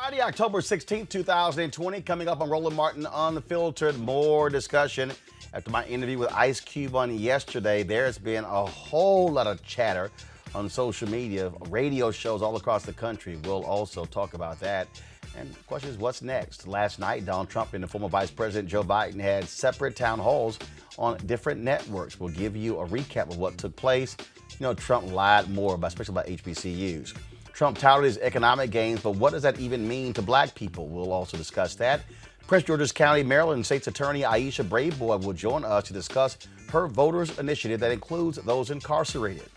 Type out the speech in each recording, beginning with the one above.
Friday, October 16th, 2020, coming up on Roland Martin Unfiltered. More discussion after my interview with Ice Cube on yesterday. There's been a whole lot of chatter on social media, radio shows all across the country. We'll also talk about that. And the question is, what's next? Last night, Donald Trump and the former Vice President Joe Biden had separate town halls on different networks. We'll give you a recap of what took place. You know, Trump lied more, especially about HBCUs. Trump touted his economic gains, but what does that even mean to black people? We'll also discuss that. Prince George's County, Maryland State's Attorney Aisha Braveboy will join us to discuss her voters initiative that includes those incarcerated.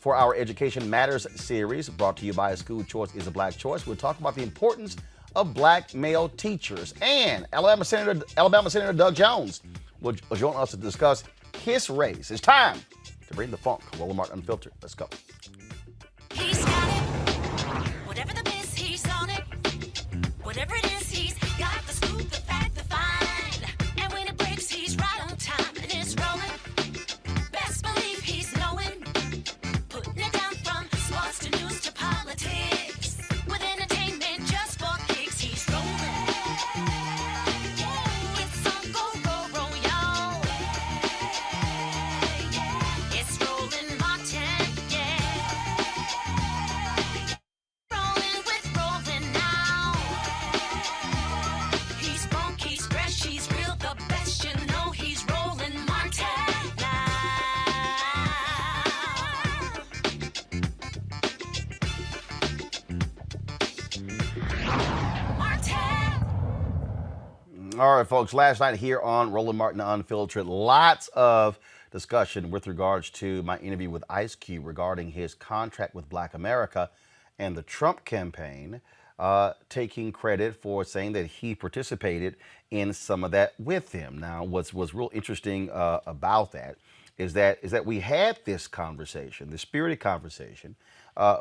For our Education Matters series, brought to you by A School Choice is a Black Choice, we'll talk about the importance of black male teachers. And Alabama Senator Doug Jones will join us to discuss his race. It's time to bring the funk. Roland Martin Unfiltered. Let's go. He's got it. Whatever the biz, he's on it. Whatever it is, he's got the scoop, the fact, the find. And when it breaks, he's right on time and it's rolling. Best believe he's knowing. Putting it down from sports to news to politics. With entertainment just for kicks, he's rolling. It's on go, y'all. It's Roland Martin, Rolling with Roland now. He's funky, he's fresh, he's real, the best, you know he's Roland Martin now. Martin. All right, folks, last night here on Roland Martin Unfiltered, lots of discussion with regards to my interview with Ice Cube regarding his contract with Black America and the Trump campaign taking credit for saying that he participated in some of that with him. Now, what's real interesting about that is that we had this conversation, this spirited conversation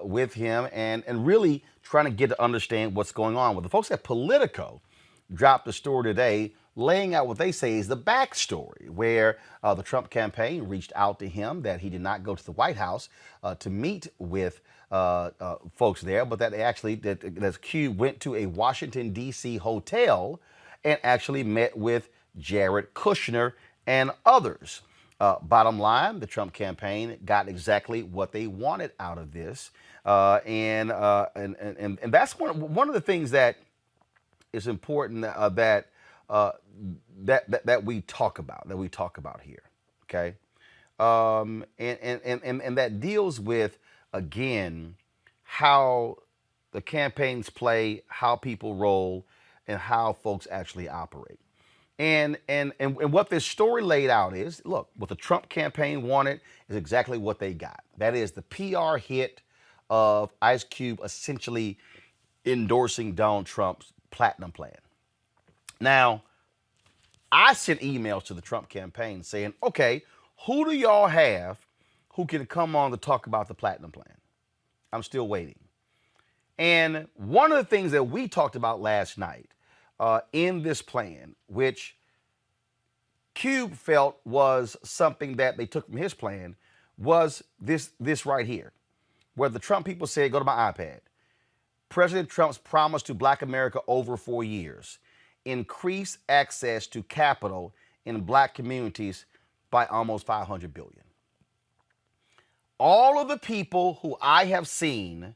with him and really trying to get to understand what's going on. Well, the folks at Politico dropped a story today laying out what they say is the backstory, where the Trump campaign reached out to him that he did not go to the White House to meet with folks there, but that Cube went to a Washington, D.C. hotel and actually met with Jared Kushner and others. Bottom line, the Trump campaign got exactly what they wanted out of this, and that's one of the things that is important that we talk about here, okay, and that deals with, again, how the campaigns play, how people roll, and how folks actually operate. And what this story laid out is, look, what the Trump campaign wanted is exactly what they got. That is the PR hit of Ice Cube essentially endorsing Donald Trump's Platinum Plan. Now, I sent emails to the Trump campaign saying, okay, who do y'all have who can come on to talk about the Platinum Plan? I'm still waiting. And one of the things that we talked about last night in this plan, which Cube felt was something that they took from his plan, was this right here, where the Trump people said, go to my iPad. President Trump's promise to Black America over 4 years: increase access to capital in black communities by almost $500 billion. All of the people who I have seen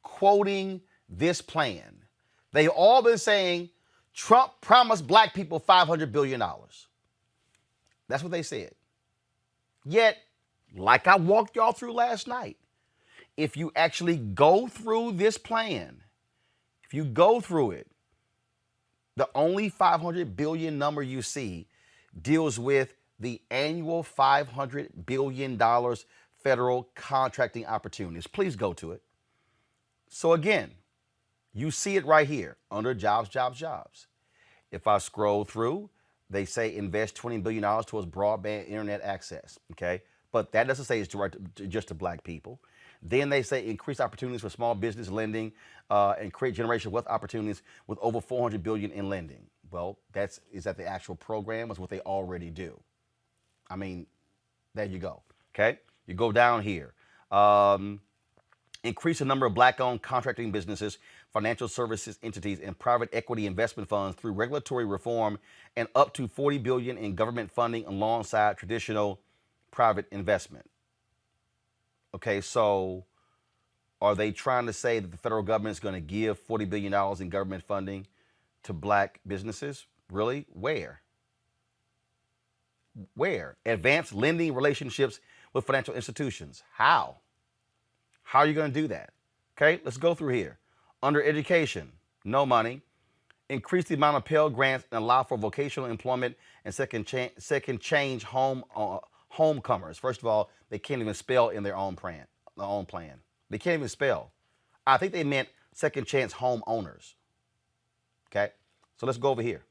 quoting this plan, they've all been saying Trump promised black people $500 billion. That's what they said. Yet, like I walked y'all through last night, if you actually go through this plan, if you go through it, the only $500 billion number you see deals with the annual $500 billion federal contracting opportunities. Please go to it. So again, you see it right here under jobs, jobs, jobs. If I scroll through, they say invest $20 billion towards broadband internet access, okay? But that doesn't say it's direct just to black people. Then they say increase opportunities for small business lending and create generational wealth opportunities with over $400 billion in lending. Well, is that the actual program? Is what they already do. I mean, there you go. Okay, you go down here. Increase the number of black-owned contracting businesses financial services entities, and private equity investment funds through regulatory reform and up to $40 billion in government funding alongside traditional private investment. Okay, so are they trying to say that the federal government is going to give $40 billion in government funding to black businesses? Really? Where? Where? Advanced lending relationships with financial institutions. How? How are you going to do that? Okay, let's go through here. Under education, no money. Increase the amount of Pell Grants and allow for vocational employment and second change homecomers. First of all, they can't even spell in their own plan. They can't even spell. I think they meant second chance homeowners. Okay, so let's go over here.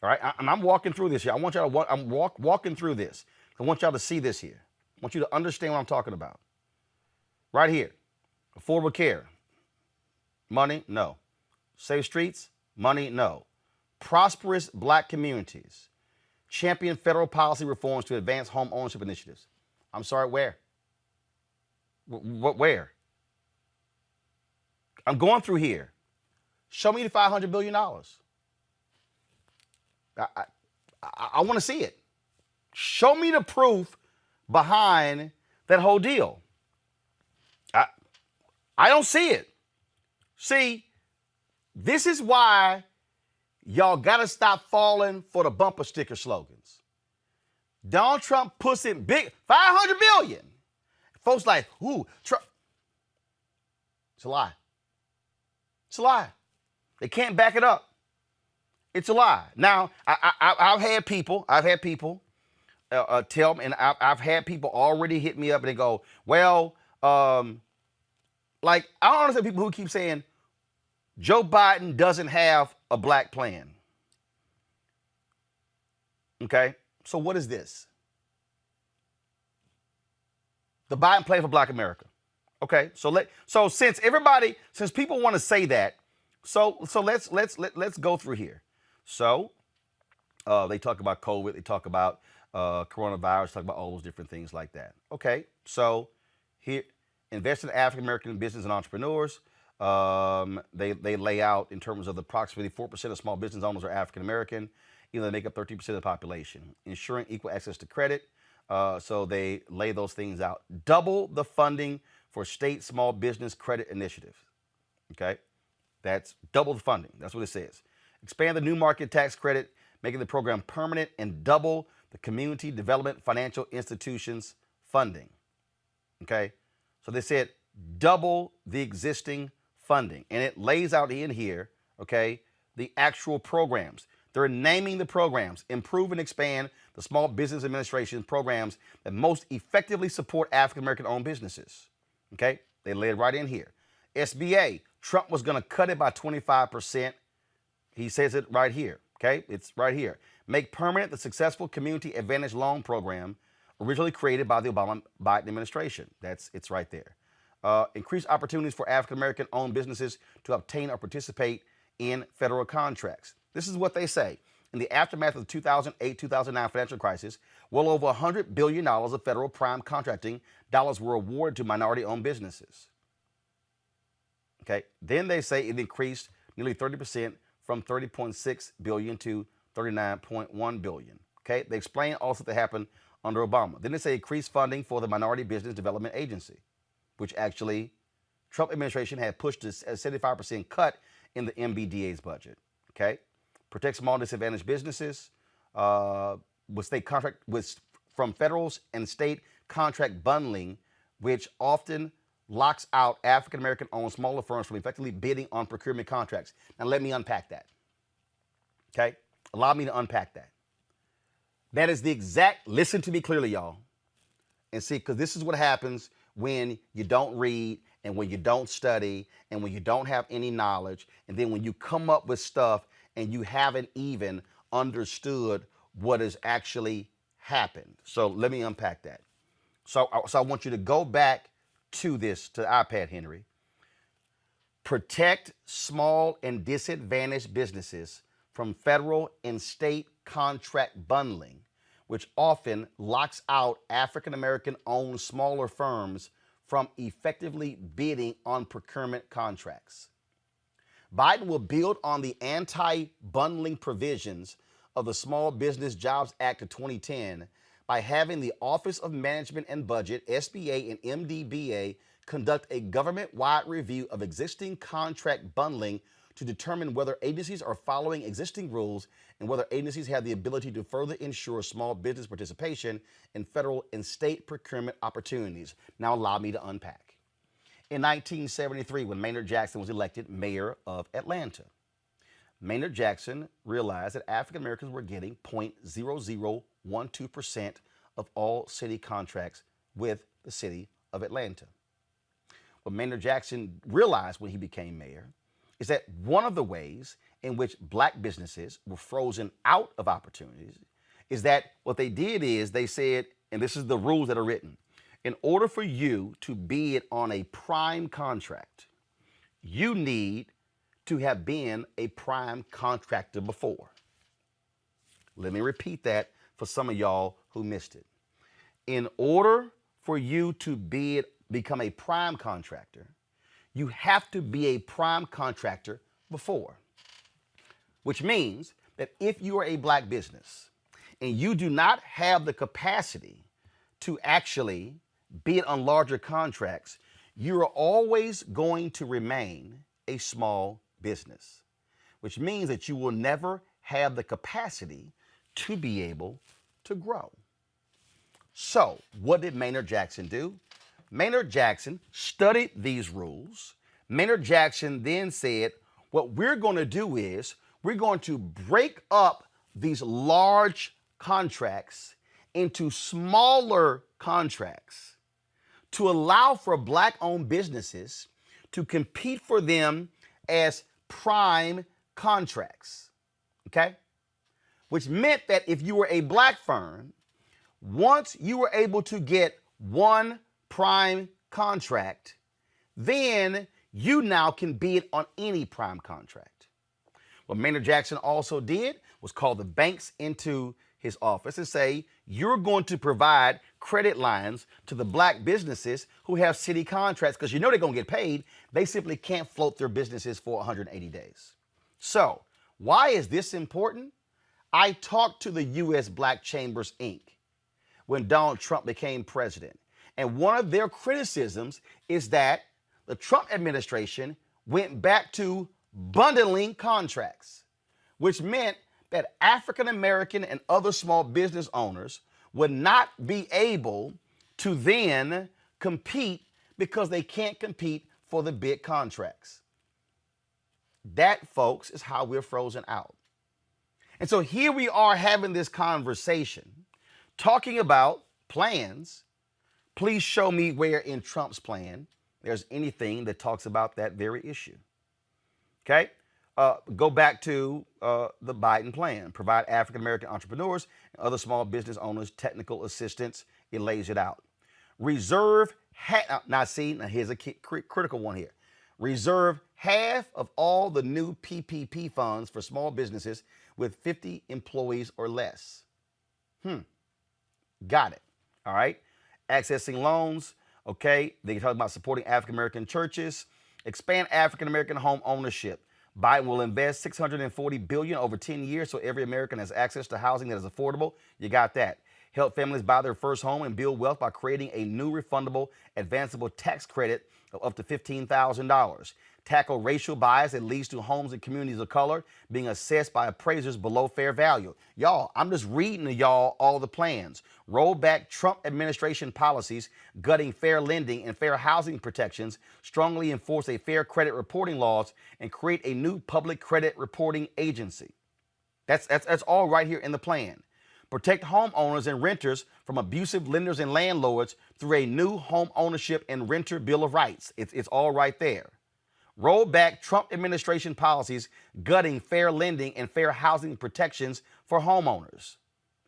All right, I'm walking through this here. I want y'all to I'm walking through this. I want y'all to see this here. I want you to understand what I'm talking about. Right here, affordable care. Money, no. Safe streets, money, no. Prosperous black communities. Champion federal policy reforms to advance home ownership initiatives. I'm sorry, where? Where? I'm going through here. Show me the $500 billion. I want to see it. Show me the proof behind that whole deal. I don't see it. See, this is why y'all got to stop falling for the bumper sticker slogans. Donald Trump puts in big $500 billion. Folks like, ooh, Trump. It's a lie. It's a lie. They can't back it up. It's a lie. Now, I've had people tell me, and I've had people already hit me up and they go, well, like, I don't understand people who keep saying Joe Biden doesn't have a black plan. Okay, so what is this? The Biden plan for Black America. Okay, so since people want to say that, so let's go through here. So they talk about COVID, they talk about coronavirus, talk about all those different things like that. Okay, so here, invest in African American business and entrepreneurs. They lay out in terms of the approximately 4% of small business owners are African American, even though they make up 13% of the population. Ensuring equal access to credit. So they lay those things out. Double the funding for state small business credit initiatives. Okay, that's double the funding. That's what it says. Expand the new market tax credit, making the program permanent, and double the community development financial institutions funding. Okay, so they said double the existing funding, and it lays out in here, okay, the actual programs. They're naming the programs. Improve and expand the Small Business Administration programs that most effectively support African American owned businesses. Okay, they lay it right in here. SBA, Trump was going to cut it by 25%. He says it right here. Okay, it's right here. Make permanent the successful Community Advantage Loan Program originally created by the Obama-Biden administration. It's right there. Increase opportunities for African American owned businesses to obtain or participate in federal contracts. This is what they say. In the aftermath of the 2008-2009 financial crisis, well over $100 billion of federal prime contracting dollars were awarded to minority-owned businesses. Okay, then they say it increased nearly 30% from $30.6 billion to $39.1 billion. Okay, they explain also that happened under Obama. Then they say increased funding for the Minority Business Development Agency, which actually Trump administration had pushed a 75% cut in the MBDA's budget. Okay, protect small disadvantaged businesses with state contract from federal and state contract bundling, which often locks out African American owned smaller firms from effectively bidding on procurement contracts. Now let me unpack that. Okay, allow me to unpack that. That is the exact, listen to me clearly, y'all, and see, because this is what happens when you don't read and when you don't study and when you don't have any knowledge, and then when you come up with stuff and you haven't even understood what has actually happened. So let me unpack that. So I want you to go back to this, to the iPad, Henry. Protect small and disadvantaged businesses from federal and state contract bundling, which often locks out African American owned smaller firms from effectively bidding on procurement contracts. Biden will build on the anti-bundling provisions of the Small Business Jobs Act of 2010 by having the Office of Management and Budget, SBA and MDBA, conduct a government-wide review of existing contract bundling to determine whether agencies are following existing rules and whether agencies have the ability to further ensure small business participation in federal and state procurement opportunities. Now allow me to unpack. In 1973, when Maynard Jackson was elected mayor of Atlanta, Maynard Jackson realized that African Americans were getting 0.0012% of all city contracts with the city of Atlanta. What Maynard Jackson realized when he became mayor is that one of the ways in which black businesses were frozen out of opportunities is that what they did is they said, and this is the rules that are written, in order for you to bid on a prime contract, you need to have been a prime contractor before. Let me repeat that for some of y'all who missed it. In order for you to become a prime contractor, you have to be a prime contractor before. Which means that if you are a black business and you do not have the capacity to actually bid on larger contracts, you are always going to remain a small business, which means that you will never have the capacity to be able to grow. So, what did Maynard Jackson do? Maynard Jackson studied these rules. Maynard Jackson then said, what we're going to do is we're going to break up these large contracts into smaller contracts to allow for black-owned businesses to compete for them as prime contracts, okay? Which meant that if you were a black firm, once you were able to get one prime contract, then you now can bid on any prime contract. What Maynard Jackson also did was call the banks into his office and say, you're going to provide credit lines to the black businesses who have city contracts because you know they're going to get paid. They simply can't float their businesses for 180 days. So why is this important? I talked to the U.S. Black Chambers, Inc. when Donald Trump became president. And one of their criticisms is that the Trump administration went back to bundling contracts, which meant that African American and other small business owners would not be able to then compete because they can't compete for the big contracts. That, folks, is how we're frozen out. And so here we are having this conversation, talking about plans. Please show me where in Trump's plan there's anything that talks about that very issue. Okay? Go back to the Biden plan. Provide African-American entrepreneurs and other small business owners technical assistance. It lays it out. Reserve, now here's a critical one here. Reserve half of all the new PPP funds for small businesses with 50 employees or less. Got it. All right. Accessing loans. Okay. They talk about supporting African-American churches. Expand African-American home ownership. Biden will invest $640 billion over 10 years so every American has access to housing that is affordable. You got that. Help families buy their first home and build wealth by creating a new refundable, advanceable tax credit of up to $15,000. Tackle racial bias that leads to homes in communities of color being assessed by appraisers below fair value. Y'all, I'm just reading to y'all all the plans. Roll back Trump administration policies, gutting fair lending and fair housing protections, strongly enforce a fair credit reporting laws, and create a new public credit reporting agency. That's all right here in the plan. Protect homeowners and renters from abusive lenders and landlords through a new home ownership and renter bill of rights. It's all right there. Roll back Trump administration policies gutting fair lending and fair housing protections for homeowners.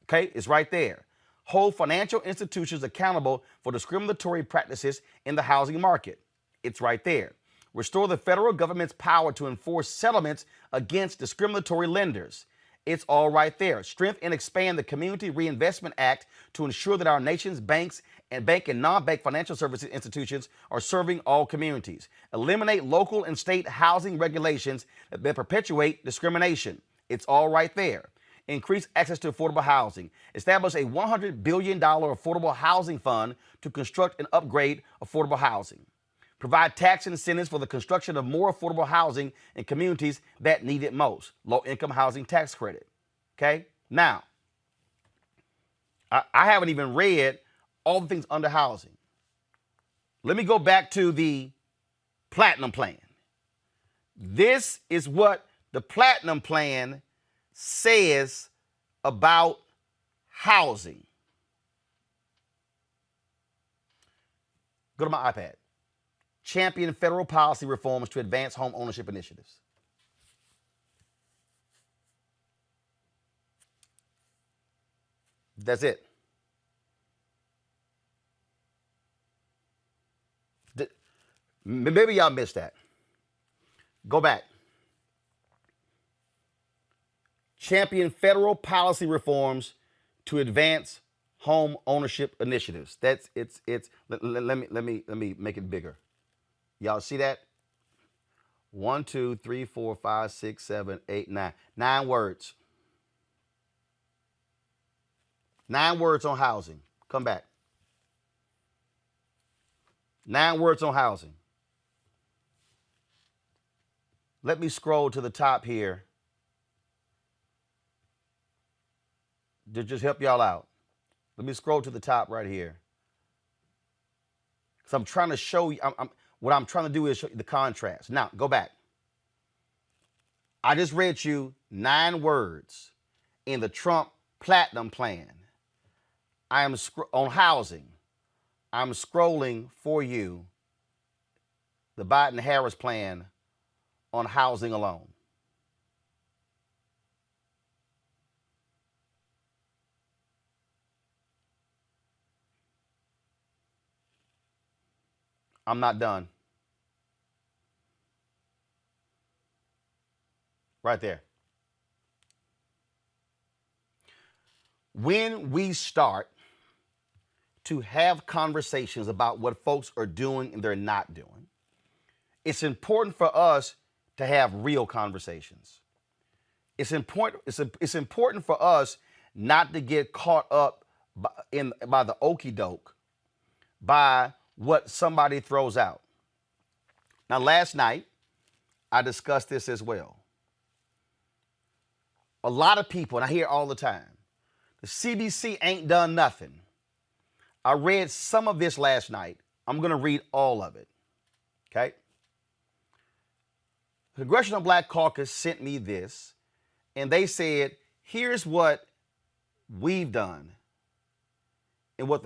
Okay, it's right there. Hold financial institutions accountable for discriminatory practices in the housing market. It's right there. Restore the federal government's power to enforce settlements against discriminatory lenders. It's all right there. Strengthen and expand the Community Reinvestment Act to ensure that our nation's banks and bank and non-bank financial services institutions are serving all communities. Eliminate local and state housing regulations that perpetuate discrimination. It's all right there. Increase access to affordable housing. Establish a $100 billion affordable housing fund to construct and upgrade affordable housing. Provide tax incentives for the construction of more affordable housing in communities that need it most. Low-income housing tax credit. Okay? Now, I haven't even read all the things under housing. Let me go back to the Platinum Plan. This is what the Platinum Plan says about housing. Go to my iPad. Champion federal policy reforms to advance home ownership initiatives. That's it. Maybe y'all missed that. Go back. Champion federal policy reforms to advance home ownership initiatives. That's it's. Let me make it bigger. Y'all see that? 1, 2, 3, 4, 5, 6, 7, 8, 9. 9 words. 9 words on housing. Come back. 9 words on housing. Let me scroll to the top here to just help y'all out. Let me scroll to the top right here. Because I'm trying to show you, what I'm trying to do is show you the contrast. Now, go back. I just read you 9 words in the Trump Platinum Plan. I am on housing. I'm scrolling for you the Biden-Harris plan on housing alone. I'm not done. Right there. When we start to have conversations about what folks are doing and they're not doing, it's important for us to have real conversations. It's important for us not to get caught up by the okie doke, by what somebody throws out. Now, last night, I discussed this as well. A lot of people, and I hear all the time, the CDC ain't done nothing. I read some of this last night. I'm going to read all of it. Okay? The Congressional Black Caucus sent me this, and they said, here's what we've done and what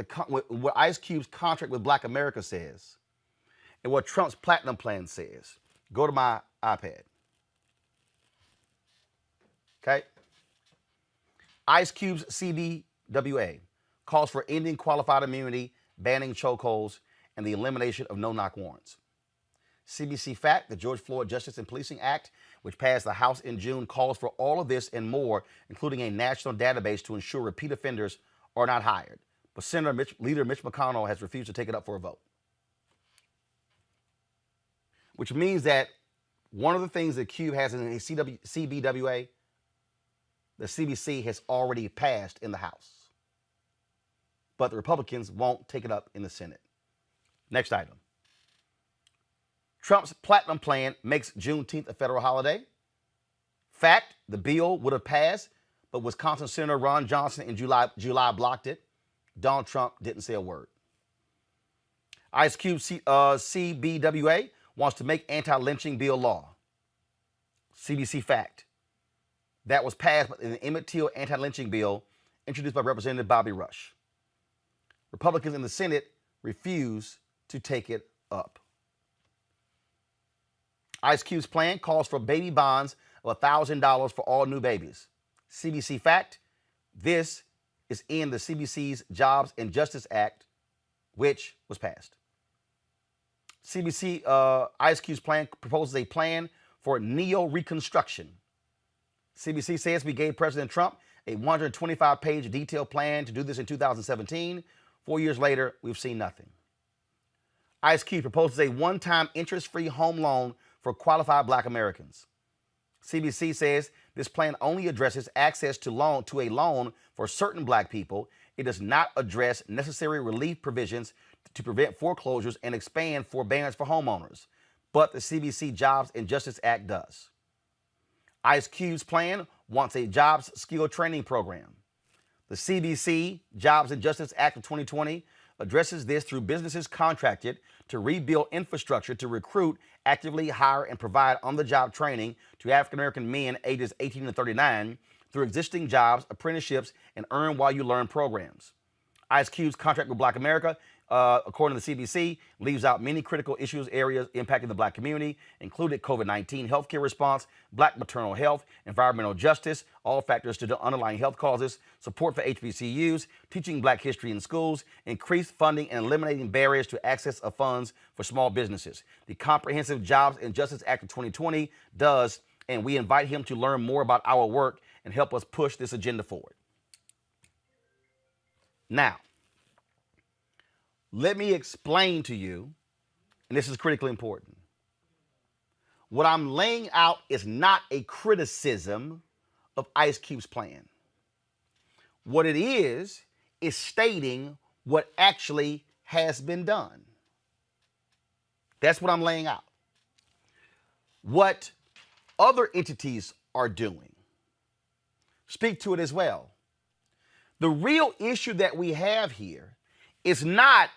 Ice Cube's contract with Black America says and what Trump's Platinum Plan says. Go to my iPad. Okay? Ice Cube's CBWA calls for ending qualified immunity, banning chokeholds, and the elimination of no-knock warrants. CBC Fact, the George Floyd Justice and Policing Act, which passed the House in June, calls for all of this and more, including a national database to ensure repeat offenders are not hired. But Leader Mitch McConnell has refused to take it up for a vote. Which means that one of the things that Cube has in his CBWA, the CBC has already passed in the House. But the Republicans won't take it up in the Senate. Next item. Trump's Platinum Plan makes Juneteenth a federal holiday. Fact, the bill would have passed, but Wisconsin Senator Ron Johnson in July blocked it. Donald Trump didn't say a word. Ice Cube CBWA wants to make anti-lynching bill law. CBC Fact. That was passed in the Emmett Till anti-lynching bill introduced by Representative Bobby Rush. Republicans in the Senate refuse to take it up. Ice Cube's plan calls for baby bonds of $1,000 for all new babies. CBC Fact, this is in the CBC's Jobs and Justice Act, which was passed. CBC Ice Cube's plan proposes a plan for neo-reconstruction. CBC says we gave President Trump a 125-page detailed plan to do this in 2017. 4 years later, we've seen nothing. Ice Cube proposes a one-time interest-free home loan for qualified Black Americans. CBC says this plan only addresses access to a loan for certain Black people. It does not address necessary relief provisions to prevent foreclosures and expand forbearance for homeowners. But the CBC Jobs and Justice Act does. Ice Cube's plan wants a jobs skill training program. The CBC Jobs and Justice Act of 2020 addresses this through businesses contracted to rebuild infrastructure to recruit, actively hire, and provide on-the-job training to African-American men ages 18 to 39 through existing jobs, apprenticeships, and earn while you learn programs. Ice Cube's contract with Black America, according to the CBC, leaves out many critical areas impacting the Black community, including COVID-19 healthcare response, Black maternal health, environmental justice, all factors to the underlying health causes, support for HBCUs, teaching Black history in schools, increased funding and eliminating barriers to access of funds for small businesses. The Comprehensive Jobs and Justice Act of 2020 does, and we invite him to learn more about our work and help us push this agenda forward. Now, let me explain to you, and this is critically important. What I'm laying out is not a criticism of Ice Cube's plan. What it is stating what actually has been done. That's what I'm laying out. What other entities are doing. Speak to it as well. The real issue that we have here is not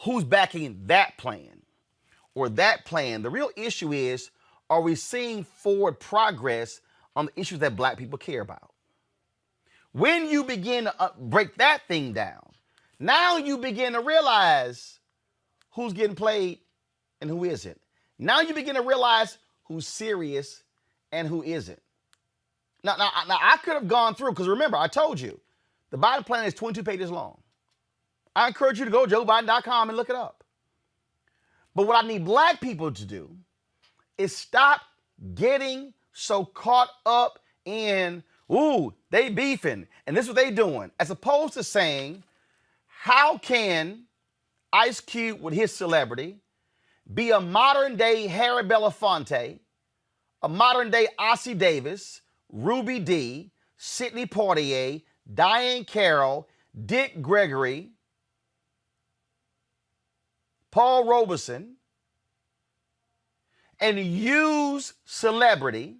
who's backing that plan or that plan. The real issue is, are we seeing forward progress on the issues that Black people care about? When you begin to break that thing down, now you begin to realize who's getting played and who isn't. Now you begin to realize who's serious and who isn't. Now I could have gone through, because remember, I told you, the Biden plan is 22 pages long. I encourage you to go to JoeBiden.com and look it up. But what I need Black people to do is stop getting so caught up in, ooh, they beefing, and this is what they doing, as opposed to saying, how can Ice Cube with his celebrity be a modern-day Harry Belafonte, a modern-day Ossie Davis, Ruby Dee, Sidney Poitier, Diane Carroll, Dick Gregory, Paul Robeson, and use celebrity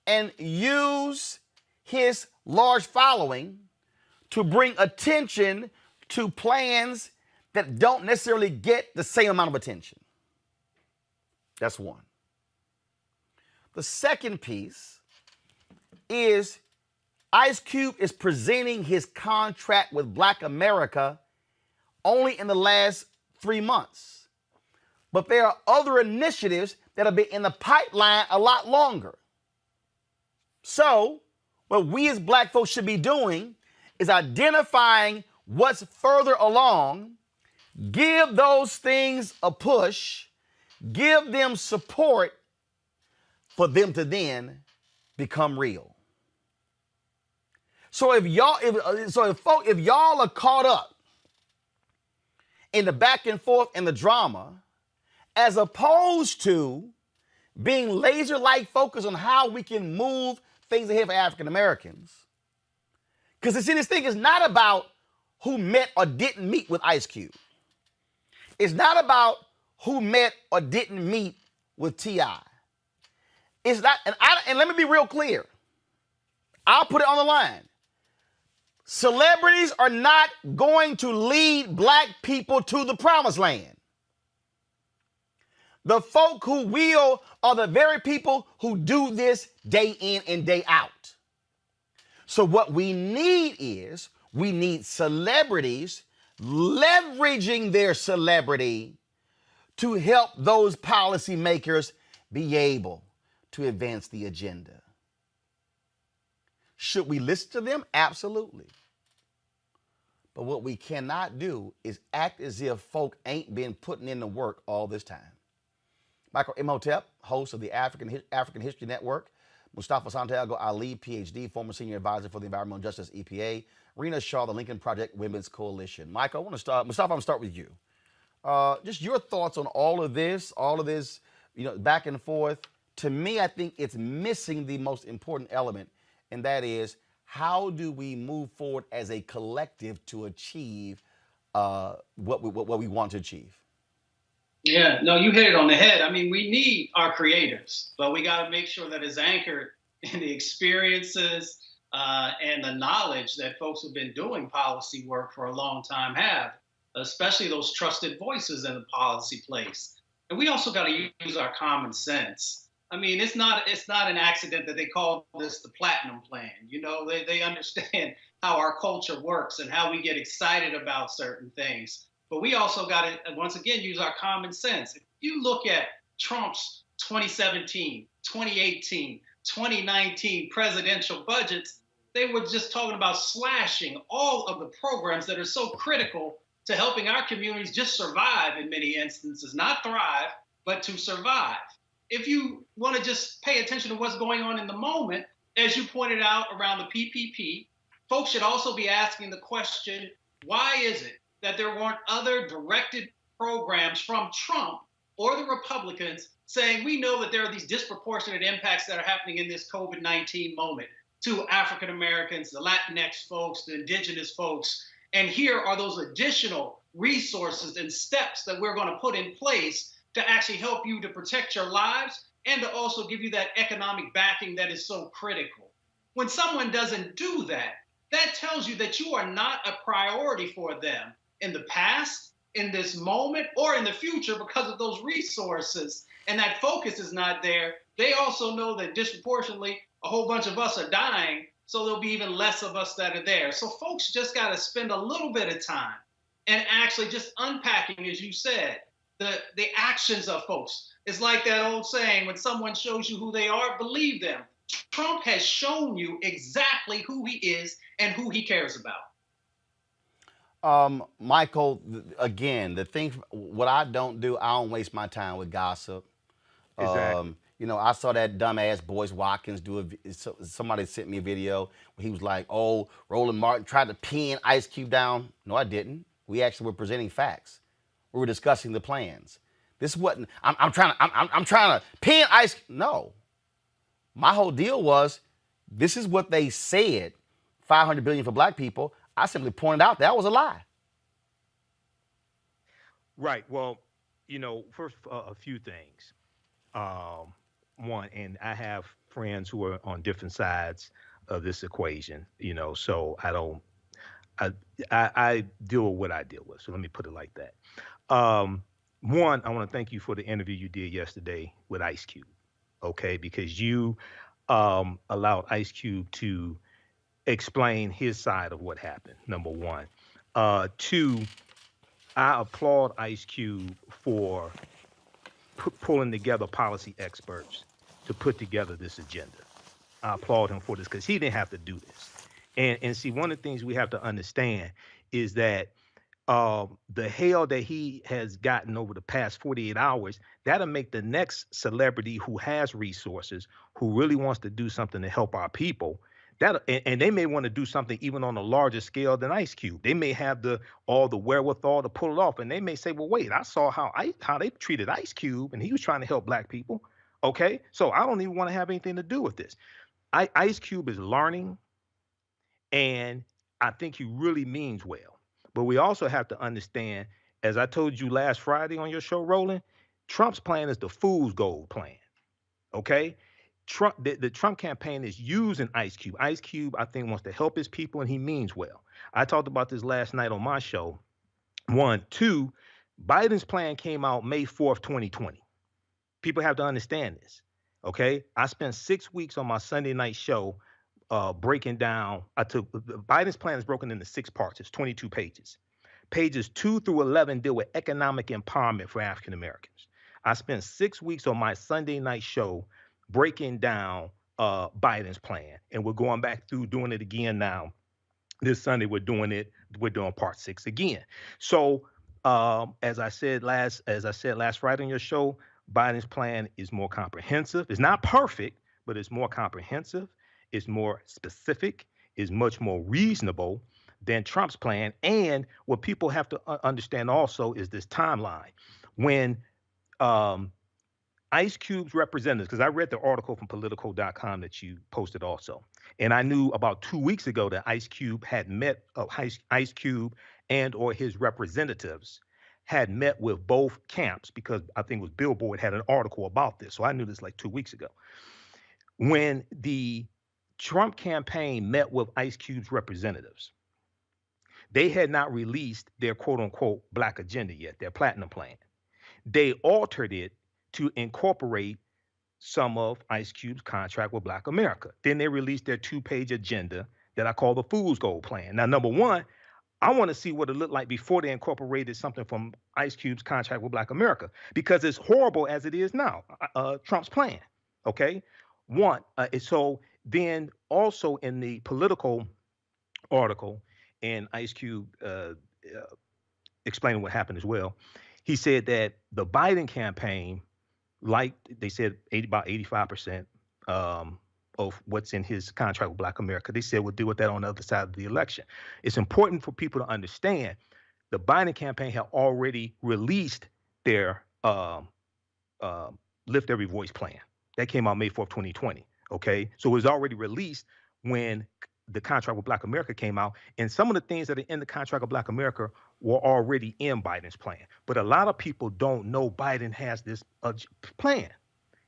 and use his large following to bring attention to plans that don't necessarily get the same amount of attention? That's one. The second piece is Ice Cube is presenting his contract with Black America only in the last 3 months. But there are other initiatives that have been in the pipeline a lot longer. So, what we as Black folks should be doing is identifying what's further along, give those things a push, give them support for them to then become real. So if y'all are caught up in the back and forth and the drama, as opposed to being laser-like focused on how we can move things ahead for African Americans. Because this thing is not about who met or didn't meet with Ice Cube. It's not about who met or didn't meet with T.I. It's not, and let me be real clear. I'll put it on the line. Celebrities are not going to lead Black people to the promised land. The folk who will are the very people who do this day in and day out. So what we need celebrities leveraging their celebrity to help those policymakers be able to advance the agenda. Should we listen to them? Absolutely. But what we cannot do is act as if folk ain't been putting in the work all this time. Michael Imhotep, host of the African History Network, Mustafa Santiago Ali, PhD, former senior advisor for the Environmental Justice EPA. Rena Shaw, the Lincoln Project Women's Coalition. Michael, I want to start. Mustafa, I'm going to start with you. Just your thoughts on all of this, back and forth. To me, I think it's missing the most important element, and that is how do we move forward as a collective to achieve what we want to achieve? Yeah, no, you hit it on the head. I mean, we need our creators, but we got to make sure that it's anchored in the experiences and the knowledge that folks who've been doing policy work for a long time have, especially those trusted voices in the policy place. And we also got to use our common sense. I mean, it's not an accident that they call this the Platinum Plan. They understand how our culture works and how we get excited about certain things. But we also got to, once again, use our common sense. If you look at Trump's 2017, 2018, 2019 presidential budgets, they were just talking about slashing all of the programs that are so critical to helping our communities just survive in many instances, not thrive, but to survive. If you want to just pay attention to what's going on in the moment, as you pointed out around the PPP, folks should also be asking the question, why is it that there weren't other directed programs from Trump or the Republicans saying, we know that there are these disproportionate impacts that are happening in this COVID-19 moment to African Americans, the Latinx folks, the indigenous folks. And here are those additional resources and steps that we're going to put in place to actually help you to protect your lives and to also give you that economic backing that is so critical. When someone doesn't do that, that tells you that you are not a priority for them in the past, in this moment, or in the future because of those resources. And that focus is not there. They also know that disproportionately a whole bunch of us are dying, so there'll be even less of us that are there. So folks just got to spend a little bit of time and actually just unpacking, as you said, the actions of folks. It's like that old saying, when someone shows you who they are, believe them. Trump has shown you exactly who he is and who he cares about. Michael, again, the thing, what I don't do, I don't waste my time with gossip. Exactly. I saw that dumbass Boyce Watkins somebody sent me a video where he was like, oh, Roland Martin tried to pin Ice Cube down. No, I didn't. We actually were presenting facts. We were discussing the plans. This wasn't, I'm trying to pin Ice. No. My whole deal was, this is what they said, $500 billion for black people. I simply pointed out that was a lie. Right. Well, first, a few things. One, and I have friends who are on different sides of this equation, so I deal with what I deal with. So let me put it like that. One, I want to thank you for the interview you did yesterday with Ice Cube. Okay, because you allowed Ice Cube to explain his side of what happened, number one. Two, I applaud Ice Cube for pulling together policy experts to put together this agenda. I applaud him for this because he didn't have to do this. And see, one of the things we have to understand is that the hell that he has gotten over the past 48 hours, that'll make the next celebrity who has resources, who really wants to do something to help our people, and they may want to do something even on a larger scale than Ice Cube. They may have all the wherewithal to pull it off, and they may say, well, wait, I saw how they treated Ice Cube, and he was trying to help black people. Okay, so I don't even want to have anything to do with this. Ice Cube is learning, and I think he really means well. But we also have to understand, as I told you last Friday on your show, Roland, Trump's plan is the fool's gold plan. Okay? The Trump campaign is using Ice Cube. Ice Cube, I think, wants to help his people, and he means well. I talked about this last night on my show. One. Two, Biden's plan came out May 4th, 2020. People have to understand this. Okay? I spent 6 weeks on my Sunday night show breaking down. Biden's plan is broken into 6 parts. It's 22 pages. Pages 2 through 11 deal with economic empowerment for African Americans. I spent 6 weeks on my Sunday night show breaking down Biden's plan, and we're going back through doing it again now. This Sunday we're doing part 6 again. So as I said last Friday on your show, Biden's plan is more comprehensive. It's not perfect, but it's more comprehensive, it's more specific, is much more reasonable than Trump's plan. And what people have to understand also is this timeline. When um, Ice Cube's representatives, because I read the article from Politico.com that you posted also, and I knew about 2 weeks ago that Ice Cube had met Ice Cube and or his representatives had met with both camps, because I think it was Billboard had an article about this. So I knew this like 2 weeks ago. When the Trump campaign met with Ice Cube's representatives, they had not released their quote unquote black agenda yet, their platinum plan. They altered it to incorporate some of Ice Cube's contract with Black America. Then they released their 2-page agenda that I call the Fool's Gold Plan. Now, number one, I want to see what it looked like before they incorporated something from Ice Cube's contract with Black America, because it's horrible as it is now, Trump's plan, okay? So then also in the Political article, and Ice Cube explaining what happened as well, he said that the Biden campaign, like they said, about 85% of what's in his contract with Black America, they said we'll deal with that on the other side of the election. It's important for people to understand the Biden campaign had already released their Lift Every Voice plan. That came out May 4th, 2020. Okay, so it was already released when the contract with Black America came out, and some of the things that are in the contract of Black America were already in Biden's plan. But a lot of people don't know Biden has this plan.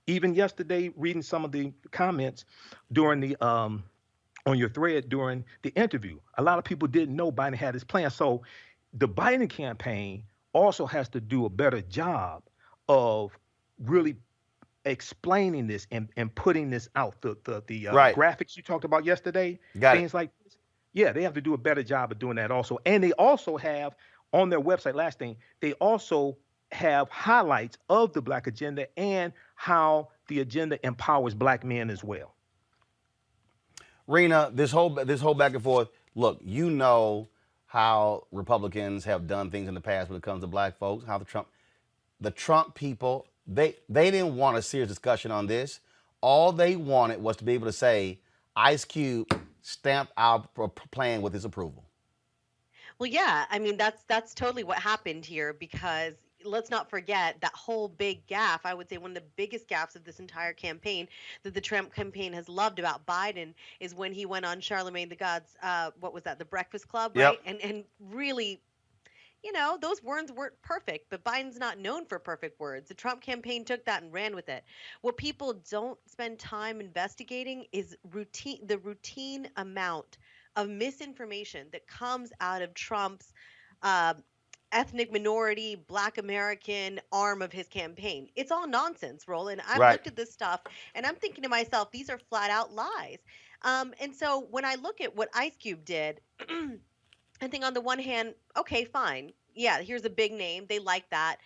Even yesterday, reading some of the comments during the on your thread during the interview, a lot of people didn't know Biden had his plan. So the Biden campaign also has to do a better job of really explaining this and putting this out. The Right. graphics you talked about yesterday, Got it. things like this. Yeah, they have to do a better job of doing that also. And they also have on their website, last thing, they also have highlights of the Black agenda and how the agenda empowers Black men as well. Rena, this whole back and forth. Look, you know how Republicans have done things in the past when it comes to black folks. How the Trump people, they didn't want a serious discussion on this. All they wanted was to be able to say Ice Cube stamped our plan with his approval. Well, yeah, I mean that's totally what happened here, because let's not forget that whole big gaffe. I would say one of the biggest gaffes of this entire campaign that the Trump campaign has loved about Biden is when he went on Charlemagne the God's what was that, the Breakfast Club, right? Yep. And really, you know, those words weren't perfect, but Biden's not known for perfect words. The Trump campaign took that and ran with it. What people don't spend time investigating is the routine amount of misinformation that comes out of Trump's ethnic minority, Black American arm of his campaign. It's all nonsense, Roland. I've Right. looked at this stuff and I'm thinking to myself, these are flat out lies. And so when I look at what Ice Cube did, I think on the one hand, okay, fine. Yeah, here's a big name. They like that.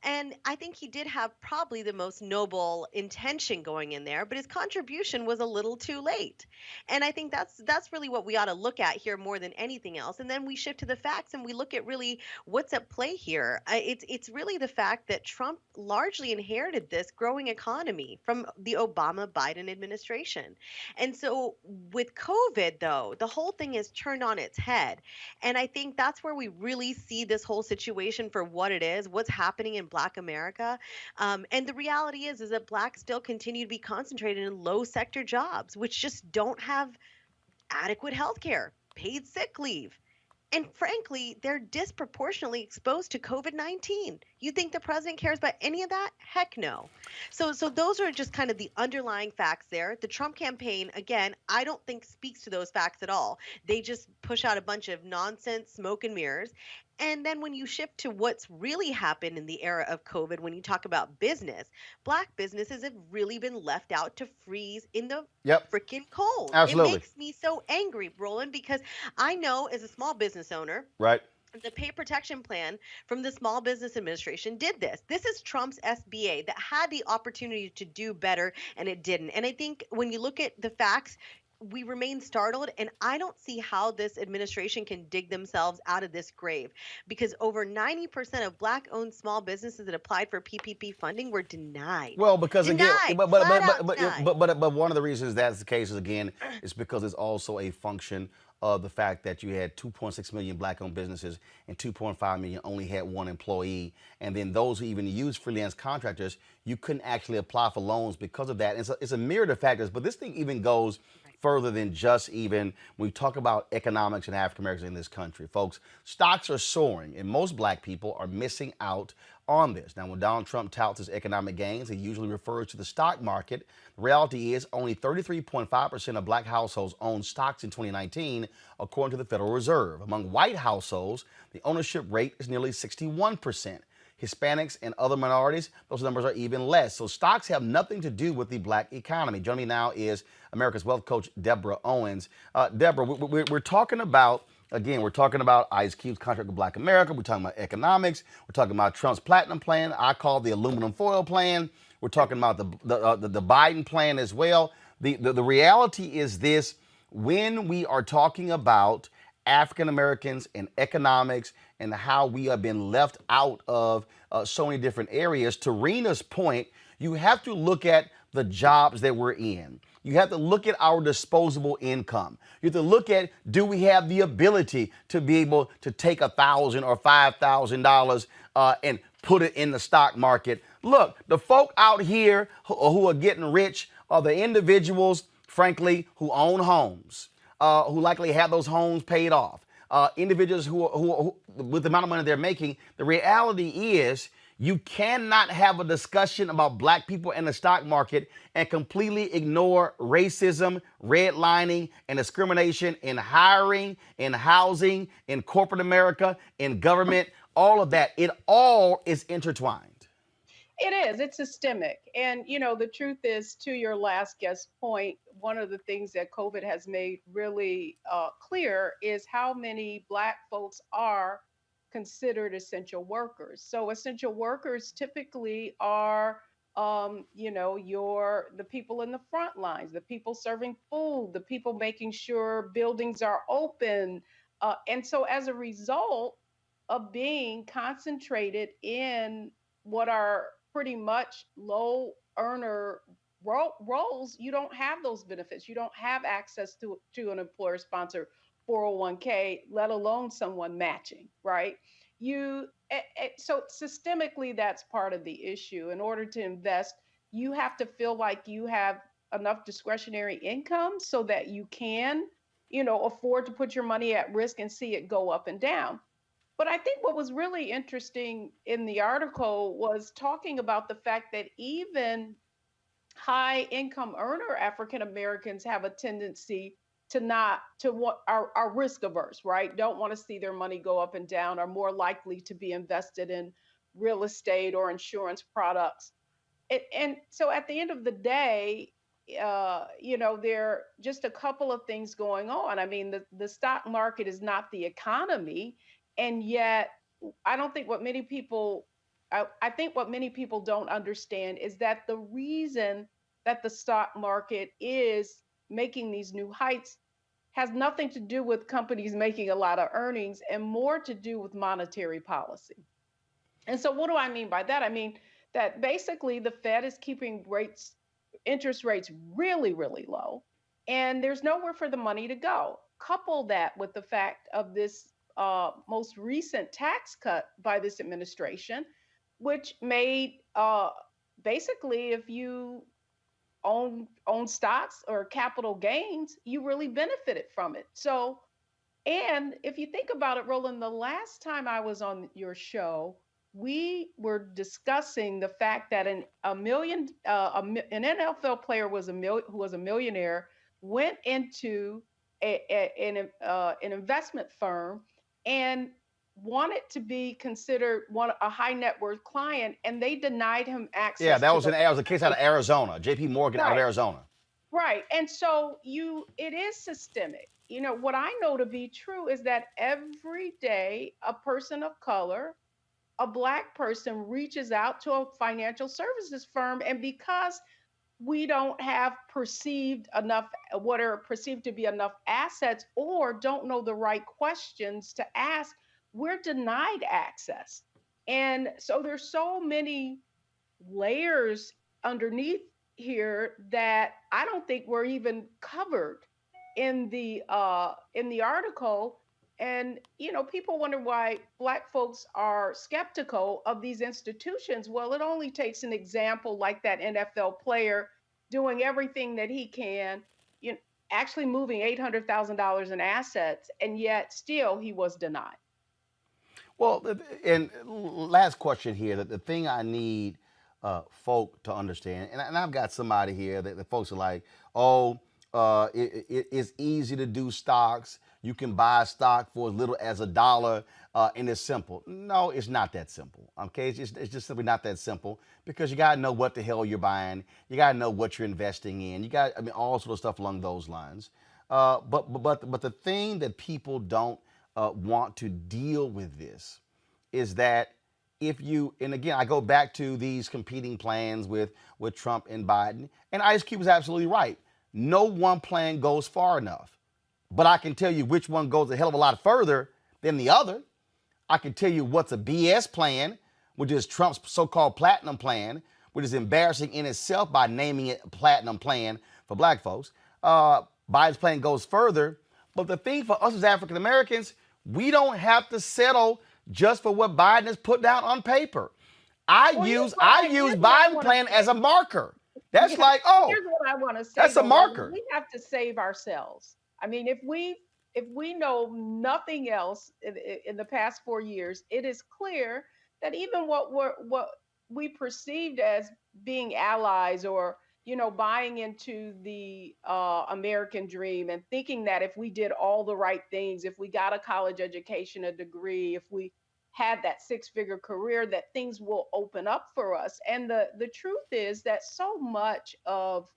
And I think he did have probably the most noble intention going in there, but his contribution was a little too late. And I think that's really what we ought to look at here more than anything else. And then we shift to the facts and we look at really what's at play here. It's really the fact that Trump largely inherited this growing economy from the Obama-Biden administration. And so with COVID, though, the whole thing is turned on its head. And I think that's where we really see this whole situation for what it is, what's happening in Black America. And the reality is that Blacks still continue to be concentrated in low sector jobs, which just don't have adequate health care, paid sick leave. And frankly, they're disproportionately exposed to COVID-19. You think the president cares about any of that? Heck no. So those are just kind of the underlying facts there. The Trump campaign, again, I don't think speaks to those facts at all. They just push out a bunch of nonsense, smoke and mirrors. And then when you shift to what's really happened in the era of COVID, when you talk about business, Black businesses have really been left out to freeze in the Yep. freaking cold. Absolutely. It makes me so angry, Roland, because I know as a small business owner, Right. the pay protection plan from the Small Business Administration did this. This is Trump's SBA that had the opportunity to do better, and it didn't. And I think when you look at the facts, we remain startled, and I don't see how this administration can dig themselves out of this grave, because over 90% of black owned small businesses that applied for PPP funding were denied. Well, because again, Denied, flat out denied. but one of the reasons that's the case is again, is because it's also a function of the fact that you had 2.6 million black-owned businesses and 2.5 million only had one employee, and then those who even use freelance contractors, you couldn't actually apply for loans because of that. And so it's a myriad of factors, but this thing even goes further than just even when we talk about economics and African Americans in this country. Folks, stocks are soaring, and most black people are missing out on this. Now, when Donald Trump touts his economic gains, he usually refers to the stock market. The reality is only 33.5% of black households own stocks in 2019, according to the Federal Reserve. Among white households, the ownership rate is nearly 61%. Hispanics and other minorities, those numbers are even less. So stocks have nothing to do with the black economy. Joining me now is America's Wealth Coach, Deborah Owens. Deborah, we're talking about, again, we're talking about Ice Cube's contract with Black America. We're talking about economics. We're talking about Trump's platinum plan. I call the aluminum foil plan. We're talking about the Biden plan as well. The reality is this: when we are talking about African Americans and economics and how we have been left out of so many different areas, to Rena's point, you have to look at the jobs that we're in. You have to look at our disposable income. You have to look at, do we have the ability to be able to take $1,000 or $5,000 and put it in the stock market? Look, the folk out here who are getting rich are the individuals, frankly, who own homes, who likely have those homes paid off. Individuals who, with the amount of money they're making, the reality is you cannot have a discussion about black people in the stock market and completely ignore racism, redlining, and discrimination in hiring, in housing, in corporate America, in government, all of that. It all is intertwined. It is. It's systemic. And, the truth is, to your last guest point, one of the things that COVID has made really clear is how many Black folks are considered essential workers. So essential workers typically are, the people in the front lines, the people serving food, the people making sure buildings are open. And so as a result of being concentrated in what are pretty much low earner roles, you don't have those benefits. You don't have access to an employer sponsored 401k, let alone someone matching, right? So systemically, that's part of the issue. In order to invest, you have to feel like you have enough discretionary income so that you can, afford to put your money at risk and see it go up and down. But I think what was really interesting in the article was talking about the fact that even high income earner African Americans have a tendency to what are risk averse, right? Don't want to see their money go up and down, are more likely to be invested in real estate or insurance products. And so at the end of the day, there are just a couple of things going on. I mean, the stock market is not the economy. And yet, I don't think what many people, I think what many people don't understand is that the reason that the stock market is making these new heights has nothing to do with companies making a lot of earnings and more to do with monetary policy. And so what do I mean by that? I mean that basically the Fed is keeping interest rates really, really low, and there's nowhere for the money to go. Couple that with the fact of this most recent tax cut by this administration, which made basically, if you own stocks or capital gains, you really benefited from it. So, and if you think about it, Roland, the last time I was on your show, we were discussing the fact that an NFL player who was a millionaire went into an investment firm and wanted to be considered a high net worth client, and they denied him access. Yeah, that was a case out of Arizona, J.P. Morgan out of Arizona. Right, and so it is systemic. What I know to be true is that every day a person of color, a Black person, reaches out to a financial services firm, and because we don't have perceived enough, what are perceived to be enough assets, or don't know the right questions to ask. We're denied access. And so there's so many layers underneath here that I don't think were even covered in the article. And people wonder why Black folks are skeptical of these institutions. Well, it only takes an example like that NFL player doing everything that he can, you know, actually moving $800,000 in assets, and yet still he was denied. Well, and last question here. The thing I need folk to understand, and I've got somebody here that the folks are like, oh, it's easy to do stocks. You can buy stock for as little as $1, and it's simple. No, it's not that simple. Okay, it's just simply not that simple because you gotta know what the hell you're buying. You gotta know what you're investing in. You got, I mean, all sort of stuff along those lines. But the thing that people don't want to deal with this is that if you, and again, I go back to these competing plans with Trump and Biden, and Ice Cube was absolutely right. No one plan goes far enough. But I can tell you which one goes a hell of a lot further than the other. I can tell you what's a BS plan, which is Trump's so-called platinum plan, which is embarrassing in itself by naming it a platinum plan for black folks. Biden's plan goes further. But the thing for us as African Americans, we don't have to settle just for what Biden has put down on paper. I use Biden's plan as a marker. That's like, oh, here's what I want to say. that's a marker. We have to save ourselves. I mean, if we know nothing else in the past 4 years, it is clear that even what we perceived as being allies, or buying into the American dream and thinking that if we did all the right things, if we got a college education, a degree, if we had that six-figure career, that things will open up for us. And the truth is that so much of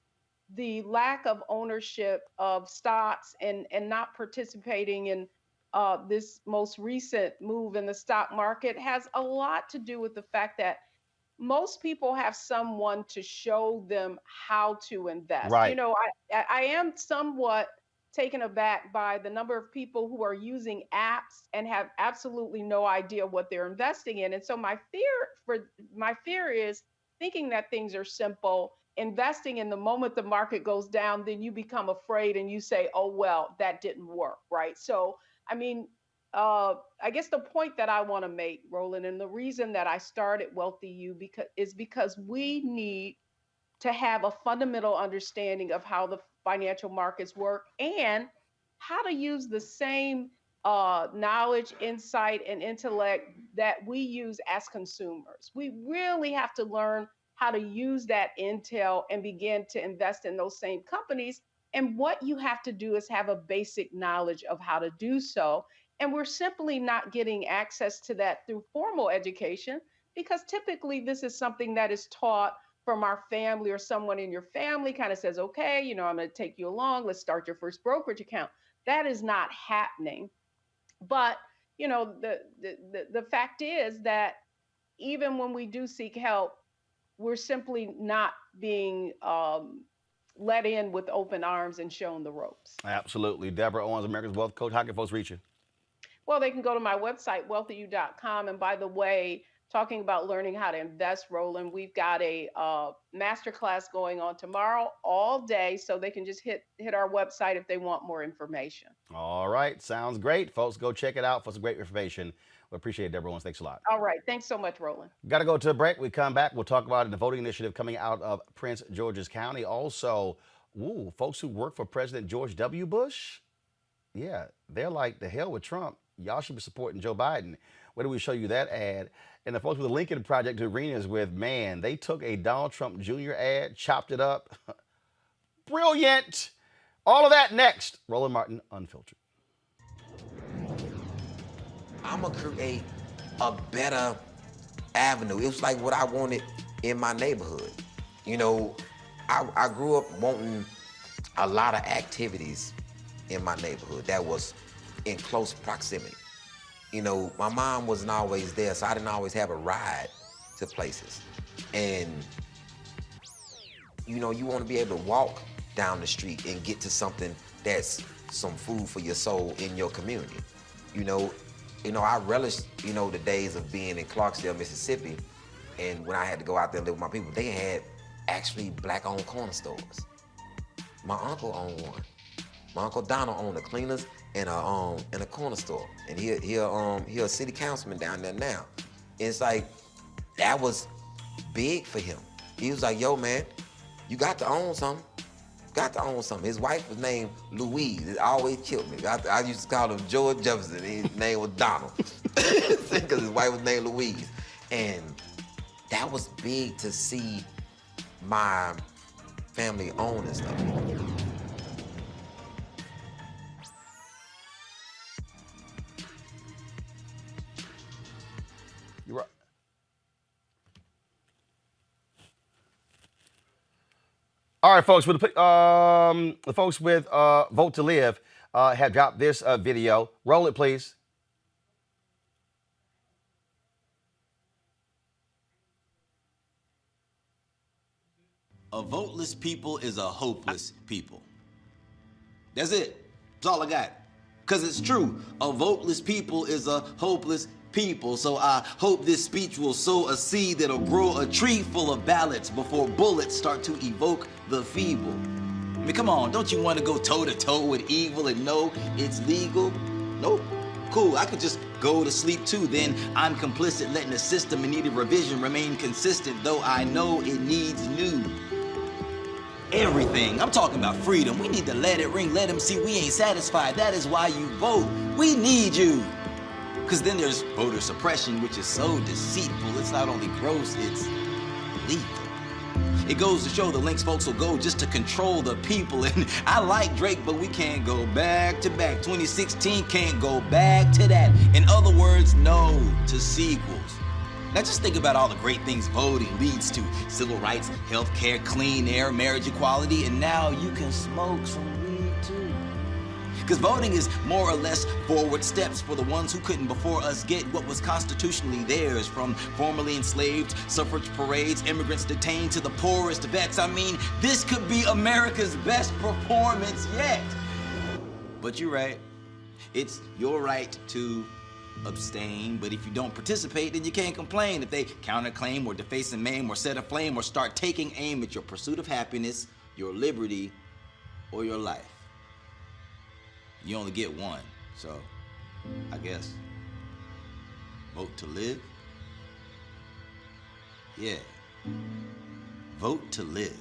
the lack of ownership of stocks and not participating in this most recent move in the stock market has a lot to do with the fact that most people have someone to show them how to invest. Right. I am somewhat taken aback by the number of people who are using apps and have absolutely no idea what they're investing in. And so my fear is thinking that things are simple, investing in the moment the market goes down, then you become afraid and you say, oh, well, that didn't work, right? So, I mean, I guess the point that I want to make, Roland, and the reason that I started Wealthy You is because we need to have a fundamental understanding of how the financial markets work and how to use the same knowledge, insight, and intellect that we use as consumers. We really have to learn how to use that intel and begin to invest in those same companies. And what you have to do is have a basic knowledge of how to do so. And we're simply not getting access to that through formal education, because typically this is something that is taught from our family, or someone in your family kind of says, okay, I'm going to take you along. Let's start your first brokerage account. That is not happening. But, the fact is that even when we do seek help, we're simply not being let in with open arms and shown the ropes. Absolutely. Deborah Owens, America's Wealth Coach. How can folks reach you? Well, they can go to my website, wealthyu.com. And by the way, talking about learning how to invest, Roland, we've got a masterclass going on tomorrow all day, so they can just hit our website if they want more information. All right. Sounds great. Folks, go check it out for some great information. We appreciate it, Deborah Owens. Thanks a lot. All right. Thanks so much, Roland. Got to go to a break. We come back. We'll talk about the voting initiative coming out of Prince George's County. Also, folks who work for President George W. Bush, yeah, they're like, the hell with Trump. Y'all should be supporting Joe Biden. Where do we show you that ad? And the folks with the Lincoln Project Arenas with, man, they took a Donald Trump Jr. ad, chopped it up. Brilliant. All of that next. Roland Martin, Unfiltered. I'm going to create a better avenue. It was like what I wanted in my neighborhood. I grew up wanting a lot of activities in my neighborhood that was in close proximity. My mom wasn't always there, so I didn't always have a ride to places. And You know, you want to be able to walk down the street and get to something that's some food for your soul in your community. You know, I relish, the days of being in Clarksdale, Mississippi, and when I had to go out there and live with my people, they had actually black-owned corner stores. My uncle owned one. My Uncle Donald owned a cleaners and a corner store, and he a city councilman down there now. And it's like that was big for him. He was like, "Yo, man, you got to own something. Got to own something." His wife was named Louise. It always killed me. I used to call him George Jefferson. His name was Donald because his wife was named Louise, and that was big to see my family own and stuff. You're right. All right, folks. With the folks with Vote to Live have dropped this video. Roll it, please. A voteless people is a hopeless people. That's it. That's all I got. Because it's true. A voteless people is a hopeless people. So I hope this speech will sow a seed that'll grow a tree full of ballots before bullets start to evoke the feeble. I mean, come on, don't you want to go toe-to-toe with evil and know it's legal? Nope. Cool, I could just go to sleep too. Then I'm complicit, letting the system in need of revision remain consistent, though I know it needs new. Everything. I'm talking about freedom. We need to let it ring, let them see we ain't satisfied. That is why you vote. We need you. Because then there's voter suppression, which is so deceitful. It's not only gross, it's lethal. It goes to show the lengths folks will go just to control the people. And I like Drake, but we can't go back to back. 2016 can't go back to that. In other words, no to sequels. Now just think about all the great things voting leads to. Civil rights, healthcare, clean air, marriage equality, and now you can smoke some weed too. Because voting is more or less forward steps for the ones who couldn't before us get what was constitutionally theirs, from formerly enslaved, suffrage parades, immigrants detained, to the poorest vets. I mean, this could be America's best performance yet. But you're right. It's your right to abstain, but if you don't participate, then you can't complain if they counterclaim or deface and maim or set aflame or start taking aim at your pursuit of happiness, your liberty, or your life. You only get one, so I guess vote to live. Yeah, vote to live.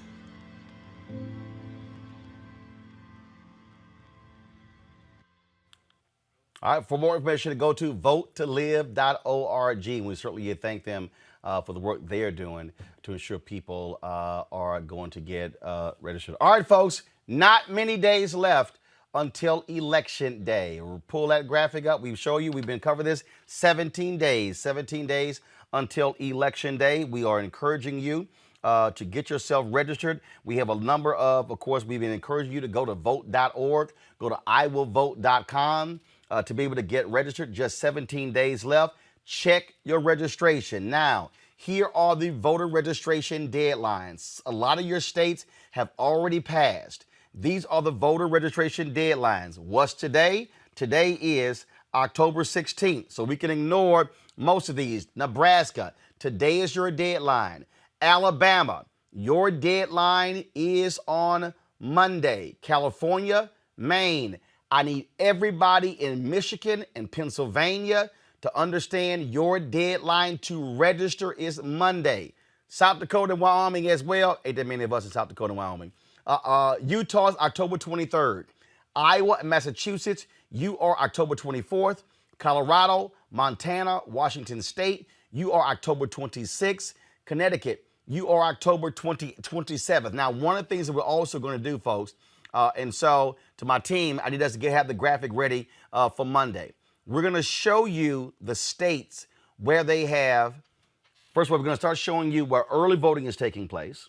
All right, for more information, go to votetolive.org. We certainly thank them for the work they're doing to ensure people are going to get registered. All right, folks, not many days left until Election Day. We'll pull that graphic up. We show you, we've been covering this, 17 days until Election Day. We are encouraging you to get yourself registered. We have a number of course, we've been encouraging you to go to vote.org, go to iwillvote.com. To be able to get registered. Just 17 days left. Check your registration. Now, here are the voter registration deadlines. A lot of your states have already passed. These are the voter registration deadlines. What's today? Today is October 16th, so we can ignore most of these. Nebraska, today is your deadline. Alabama, your deadline is on Monday. California, Maine, I need everybody in Michigan and Pennsylvania to understand your deadline to register is Monday. South Dakota and Wyoming as well. Ain't that many of us in South Dakota and Wyoming. Utah's October 23rd. Iowa and Massachusetts, you are October 24th. Colorado, Montana, Washington State, you are October 26th. Connecticut, you are October 27th. Now, one of the things that we're also going to do, folks, and so to my team, I need us to have the graphic ready for Monday. We're going to show you the states where they have, first of all, we're going to start showing you where early voting is taking place.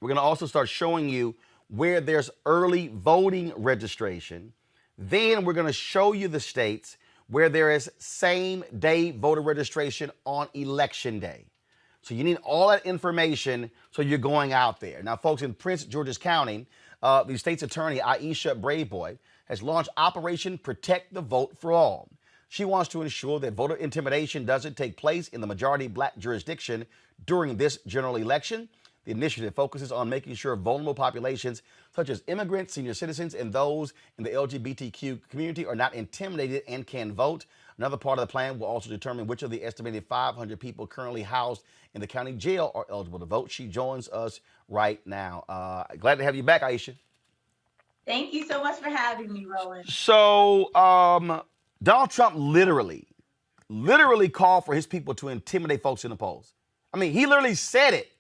We're going to also start showing you where there's early voting registration. Then we're going to show you the states where there is same day voter registration on Election Day. So you need all that information so you're going out there. Now, folks, in Prince George's County, the state's attorney, Aisha Braveboy, has launched Operation Protect the Vote for All. She wants to ensure that voter intimidation doesn't take place in the majority black jurisdiction during this general election. The initiative focuses on making sure vulnerable populations such as immigrants, senior citizens, and those in the LGBTQ community are not intimidated and can vote. Another part of the plan will also determine which of the estimated 500 people currently housed in the county jail are eligible to vote. She joins us right now. Glad to have you back, Aisha. Thank you so much for having me, Roland. So, Donald Trump literally called for his people to intimidate folks in the polls. I mean, he literally said it.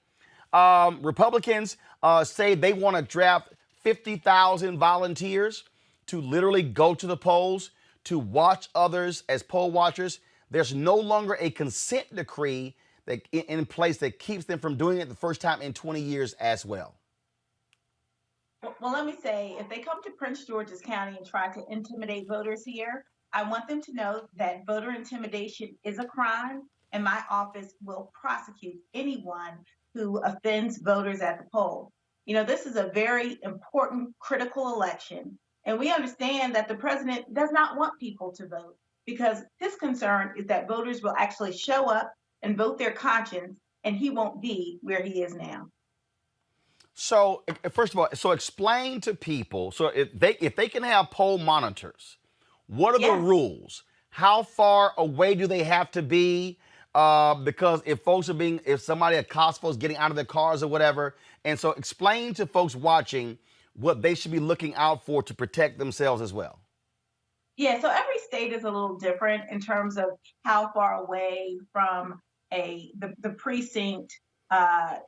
Republicans say they want to draft 50,000 volunteers to literally go to the polls to watch others as poll watchers. There's no longer a consent decree that in place that keeps them from doing it the first time in 20 years as well. Well, let me say, if they come to Prince George's County and try to intimidate voters here, I want them to know that voter intimidation is a crime, and my office will prosecute anyone who offends voters at the poll. You know, this is a very important, critical election, and we understand that the president does not want people to vote because his concern is that voters will actually show up and vote their conscience, and he won't be where he is now. So, first of all, so explain to people, so if they can have poll monitors, what are the rules? How far away do they have to be? Because if somebody at Costco is getting out of their cars or whatever, and so explain to folks watching what they should be looking out for to protect themselves as well. Yeah, so every state is a little different in terms of how far away from the precinct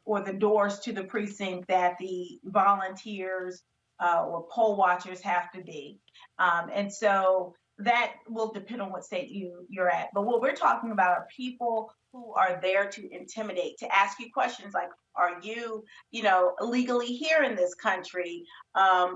or the doors to the precinct that the volunteers or poll watchers have to be. And so that will depend on what state you're at. But what we're talking about are people who are there to intimidate, to ask you questions like, are you, illegally here in this country,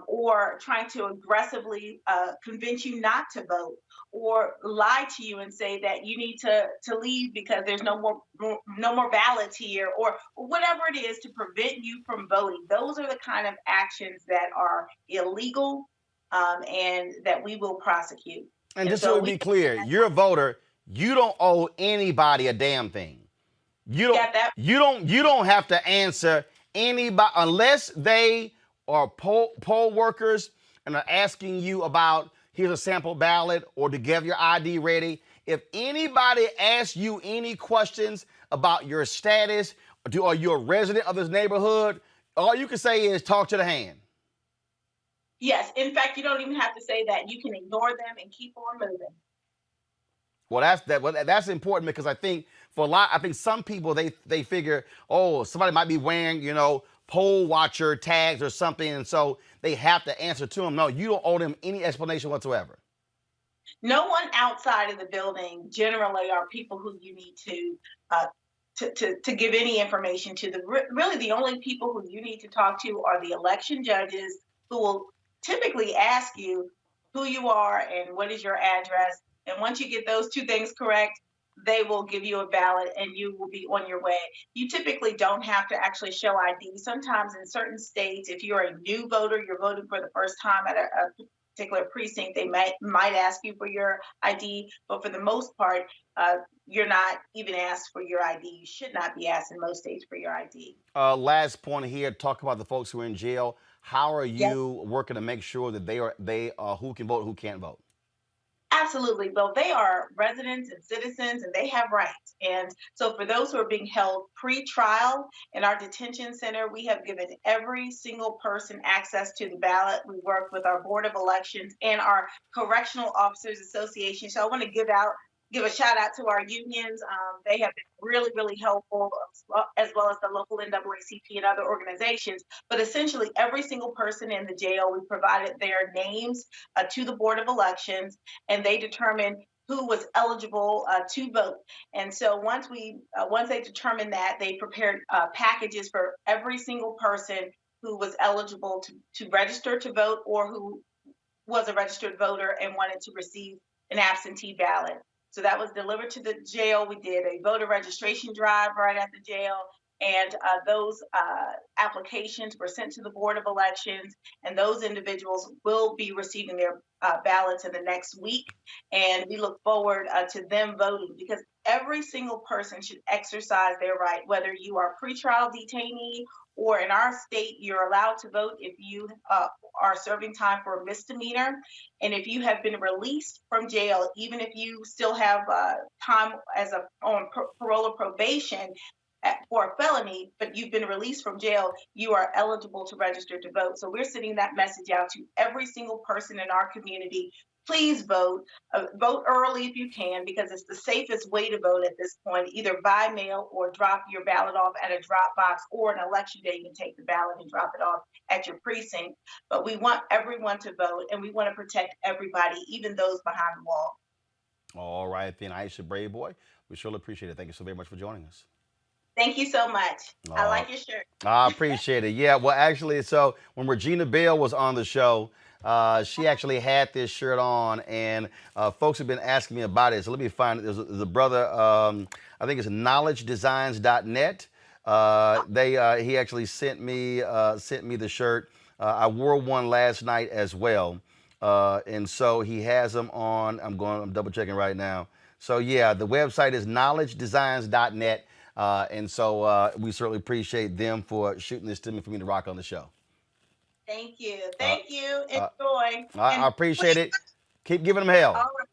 or trying to aggressively convince you not to vote, or lie to you and say that you need to leave because there's no more ballots here, or whatever it is to prevent you from voting. Those are the kind of actions that are illegal and that we will prosecute. And just so we be clear, you're a voter. You don't owe anybody a damn thing. You don't have to answer anybody unless they are poll workers and are asking you about here's a sample ballot or to get your ID ready. If anybody asks you any questions about your status, are you a resident of this neighborhood, all you can say is talk to the hand. Yes. In fact, you don't even have to say that. You can ignore them and keep on moving. Well, that's important because I think some people they figure, oh, somebody might be wearing, poll watcher tags or something, and so they have to answer to them. No, you don't owe them any explanation whatsoever. No one outside of the building generally are people who you need to give any information to. Really, the only people who you need to talk to are the election judges, who will typically ask you who you are and what is your address. And once you get those two things correct, they will give you a ballot and you will be on your way. You typically don't have to actually show ID. Sometimes in certain states, if you're a new voter, you're voting for the first time at a particular precinct, they might ask you for your ID. But for the most part, you're not even asked for your ID. You should not be asked in most states for your ID. Last point here, talk about the folks who are in jail. How are you working to make sure that they are who can vote, who can't vote? Absolutely. Well, they are residents and citizens and they have rights. And so for those who are being held pre-trial in our detention center, we have given every single person access to the ballot. We work with our Board of Elections and our Correctional Officers Association. So I want to give a shout out to our unions. They have been really, really helpful, as well as the local NAACP and other organizations. But essentially, every single person in the jail, we provided their names to the Board of Elections, and they determined who was eligible to vote. And so once they determined that, they prepared packages for every single person who was eligible to register to vote or who was a registered voter and wanted to receive an absentee ballot. So that was delivered to the jail. We did a voter registration drive right at the jail. And those applications were sent to the Board of Elections, and those individuals will be receiving their ballots in the next week. And we look forward to them voting, because every single person should exercise their right, whether you are a pretrial detainee or in our state, you're allowed to vote if you are serving time for a misdemeanor. And if you have been released from jail, even if you still have time on parole or probation, for a felony, but you've been released from jail, you are eligible to register to vote. So we're sending that message out to every single person in our community. Please vote. Vote early if you can, because it's the safest way to vote at this point, either by mail or drop your ballot off at a drop box, or an election day, you can take the ballot and drop it off at your precinct. But we want everyone to vote, and we want to protect everybody, even those behind the wall. All right, then, Aisha Braveboy, we surely appreciate it. Thank you so very much for joining us. Thank you so much. I like your shirt. I appreciate it. Yeah, well, actually, so when Regina Bell was on the show, she actually had this shirt on, and folks have been asking me about it. So let me find it. There's a brother, I think it's knowledgedesigns.net. He actually sent me the shirt. I wore one last night as well, and so he has them on. I'm double checking right now. So yeah, the website is knowledgedesigns.net. And so we certainly appreciate them for shooting this to me for me to rock on the show. Thank you. Thank you. Enjoy. I appreciate it. Keep giving them hell. All right.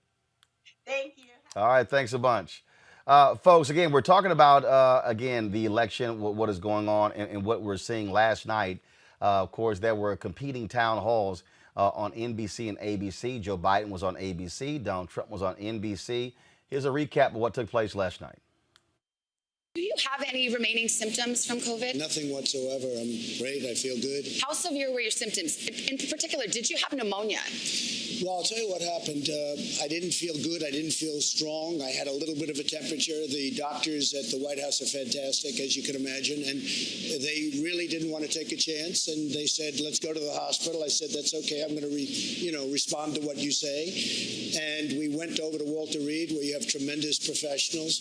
Thank you. All right. Thanks a bunch. Folks, again, we're talking about, again, the election, what is going on, and what we're seeing last night. Of course, there were competing town halls on NBC and ABC. Joe Biden was on ABC. Donald Trump was on NBC. Here's a recap of what took place last night. Do you have any remaining symptoms from COVID? Nothing whatsoever. I'm great. I feel good. How severe were your symptoms? In particular, did you have pneumonia? Well, I'll tell you what happened. I didn't feel good. I didn't feel strong. I had a little bit of a temperature. The doctors at the White House are fantastic, as you can imagine, and they really didn't want to take a chance. And they said, "Let's go to the hospital." I said, "That's okay. I'm going to, respond to what you say." And we went over to Walter Reed, where you have tremendous professionals.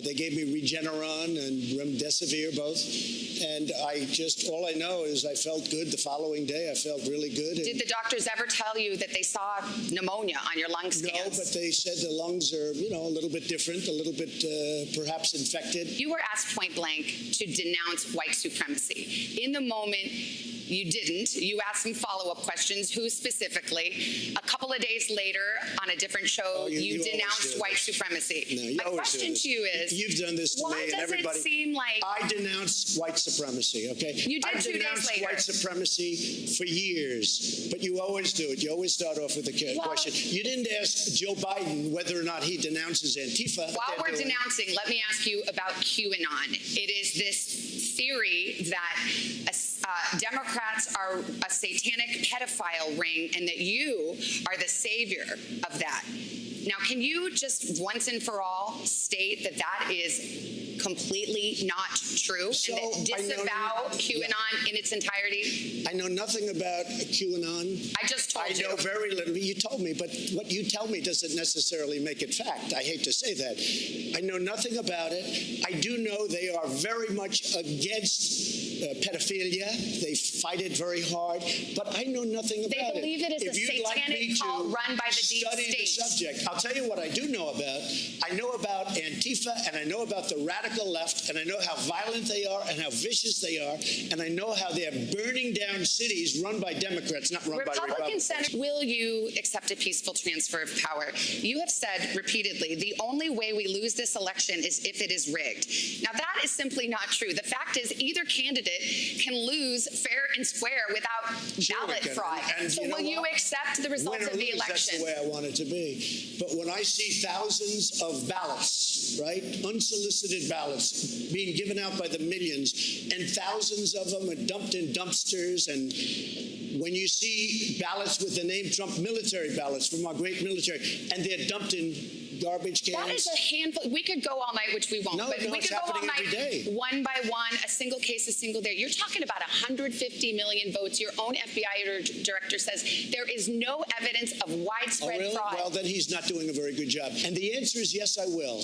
They gave me Regeneron and Remdesivir both, and all I know is I felt good the following day. I felt really good. Did the doctors ever tell you that they saw pneumonia on your lung scans? No, but they said the lungs are, a little bit different, a little bit perhaps infected. You were asked point blank to denounce white supremacy. In the moment, you didn't. You asked some follow-up questions. Who specifically? A couple of days later, on a different show, you denounced white supremacy. No, you My always question to you is, you've done this to me and everybody. Why does it seem like I denounce white supremacy? Okay, you did 2 days later? I've denounced white supremacy for years, but you always do it. You always start off with a question. You didn't ask Joe Biden whether or not he denounces Antifa. While we're denouncing, let me ask you about QAnon. It is this theory that Democrats are a satanic pedophile ring and that you are the savior of that. Now, can you just once and for all state that that is completely not true, So, and that disavow QAnon in its entirety? I know nothing about QAnon. I just told you. I know very little. You told me, but what you tell me doesn't necessarily make it fact. I hate to say that. I know nothing about it. I do know they are very much against pedophilia. They fight it very hard, but I know nothing about it. They believe it is a satanic cult run by the deep study the state. subject. I'll tell you what I do know about. I know about Antifa, and I know about the radical left, and I know how violent they are and how vicious they are, and I know how they're burning down cities run by Democrats, not run by Republicans. Senator, will you accept a peaceful transfer of power? You have said repeatedly, the only way we lose this election is if it is rigged. Now, that is simply not true. The fact is, either candidate can lose fair and square without ballot fraud. So will you accept the results of the election? That's the way I want it to be. But when I see thousands of ballots, right, unsolicited ballots being given out by the millions, and thousands of them are dumped in dumpsters, and when you see ballots with the name Trump, military ballots from our great military, and they're dumped in garbage cans. That is a handful. We could go all night, which we won't. No, but no, we it's could go all happening every night, day. one by one, a single case, a single day. You're talking about 150 million votes. Your own FBI director says there is no evidence of widespread really? fraud. Well, then he's not doing a very good job. And the answer is yes, I will.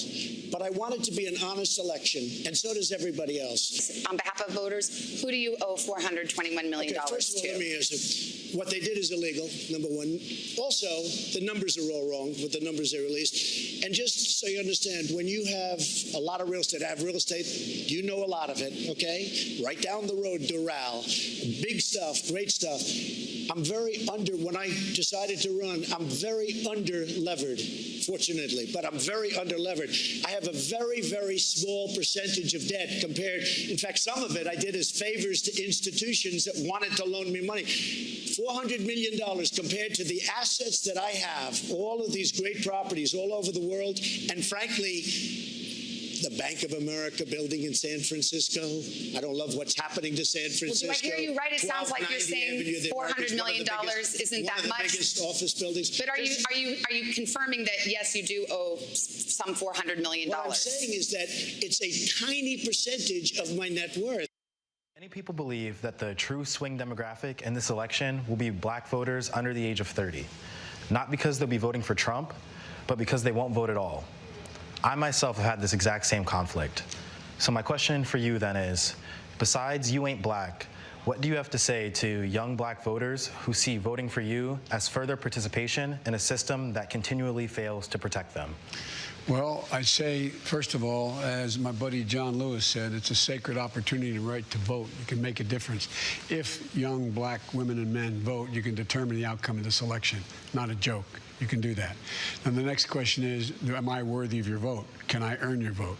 But I want it to be an honest election, and so does everybody else. On behalf of voters, who do you owe $421 million Okay, first of all, to? let me answer. What they did is illegal, number one. Also, the numbers are all wrong with the numbers they released. And just so you understand, when you have a lot of real estate, I have real estate, you know a lot of it, okay? Right down the road, Doral, big stuff, great stuff. I'm very when I decided to run, I'm very under-levered, fortunately, but I'm very under-levered. I have a very, very small percentage of debt compared, in fact, some of it I did as favors to institutions that wanted to loan me money. $400 million compared to the assets that I have, all of these great properties all over the world, and frankly, the Bank of America building in San Francisco. I don't love what's happening to San Francisco. Well, do I hear you right? It sounds like you're saying $400 million isn't that much. One of the biggest office buildings. But are you confirming that yes, you do owe some $400 million? What I'm saying is that it's a tiny percentage of my net worth. Many people believe that the true swing demographic in this election will be black voters under the age of 30. Not because they'll be voting for Trump, but because they won't vote at all. I myself have had this exact same conflict. So my question for you then is, besides you ain't black, what do you have to say to young black voters who see voting for you as further participation in a system that continually fails to protect them? Well, I say, first of all, as my buddy John Lewis said, it's a sacred opportunity and right to vote. You can make a difference. If young black women and men vote, you can determine the outcome of this election. Not a joke. You can do that. And the next question is, am I worthy of your vote? Can I earn your vote?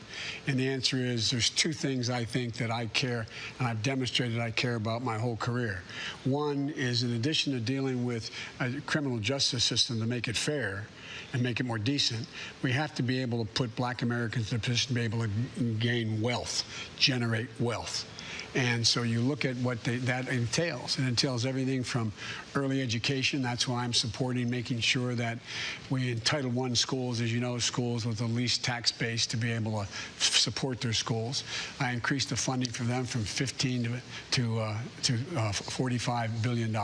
And the answer is, there's two things I think that I care, and I've demonstrated I care about my whole career. One is, in addition to dealing with a criminal justice system to make it fair and make it more decent, we have to be able to put black Americans in a position to be able to gain wealth, generate wealth. And so you look at what that entails. It entails everything from early education. That's why I'm supporting making sure that we in Title I schools, as you know, schools with the least tax base to be able to support their schools. I increased the funding for them from $15 to $45 billion.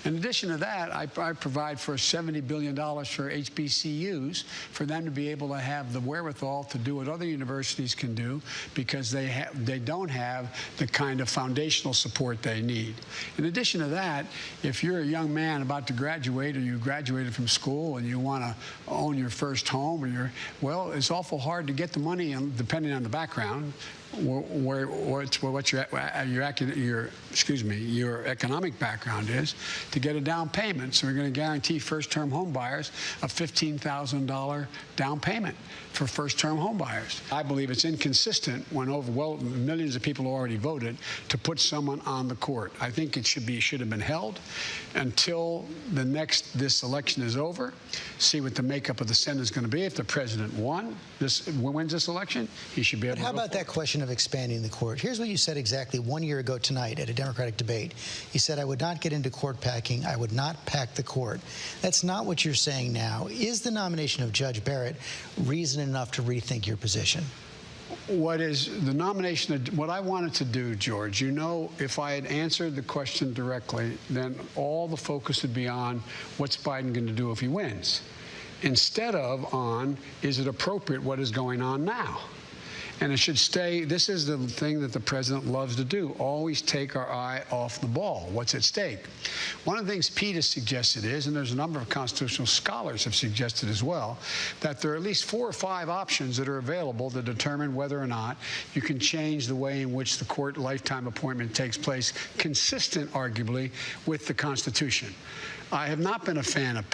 In addition to that, I provide for $70 billion for HBCUs for them to be able to have the wherewithal to do what other universities can do, because they don't have the kind of foundational support they need. In addition to that, if you're a young man about to graduate, or you graduated from school and you want to own your first home, or well, it's awful hard to get the money, and depending on the background, what your economic background is, to get a down payment. So we're going to guarantee first-term home buyers a $15,000 down payment for first-term home buyers. I believe it's inconsistent when millions of people already voted to put someone on the court. I think it should have been held until this election is over. See what the makeup of the Senate is going to be. If the president wins this election, he should be able to. How about that question of expanding the court? Here's what you said exactly 1 year ago tonight at a Democratic debate. You said, I would not get into court packing. I would not pack the court. That's not what you're saying now. Is the nomination of Judge Barrett reason enough to rethink your position? What is the nomination? What I wanted to do, George, if I had answered the question directly, then all the focus would be on what's Biden going to do if he wins, instead of on, is it appropriate what is going on now? And it should stay. This is the thing that the president loves to do, always take our eye off the ball. What's at stake? One of the things Pete has suggested is, and there's a number of constitutional scholars have suggested as well, that there are at least 4 or 5 options that are available to determine whether or not you can change the way in which the court lifetime appointment takes place, consistent, arguably, with the Constitution. I have not been a fan of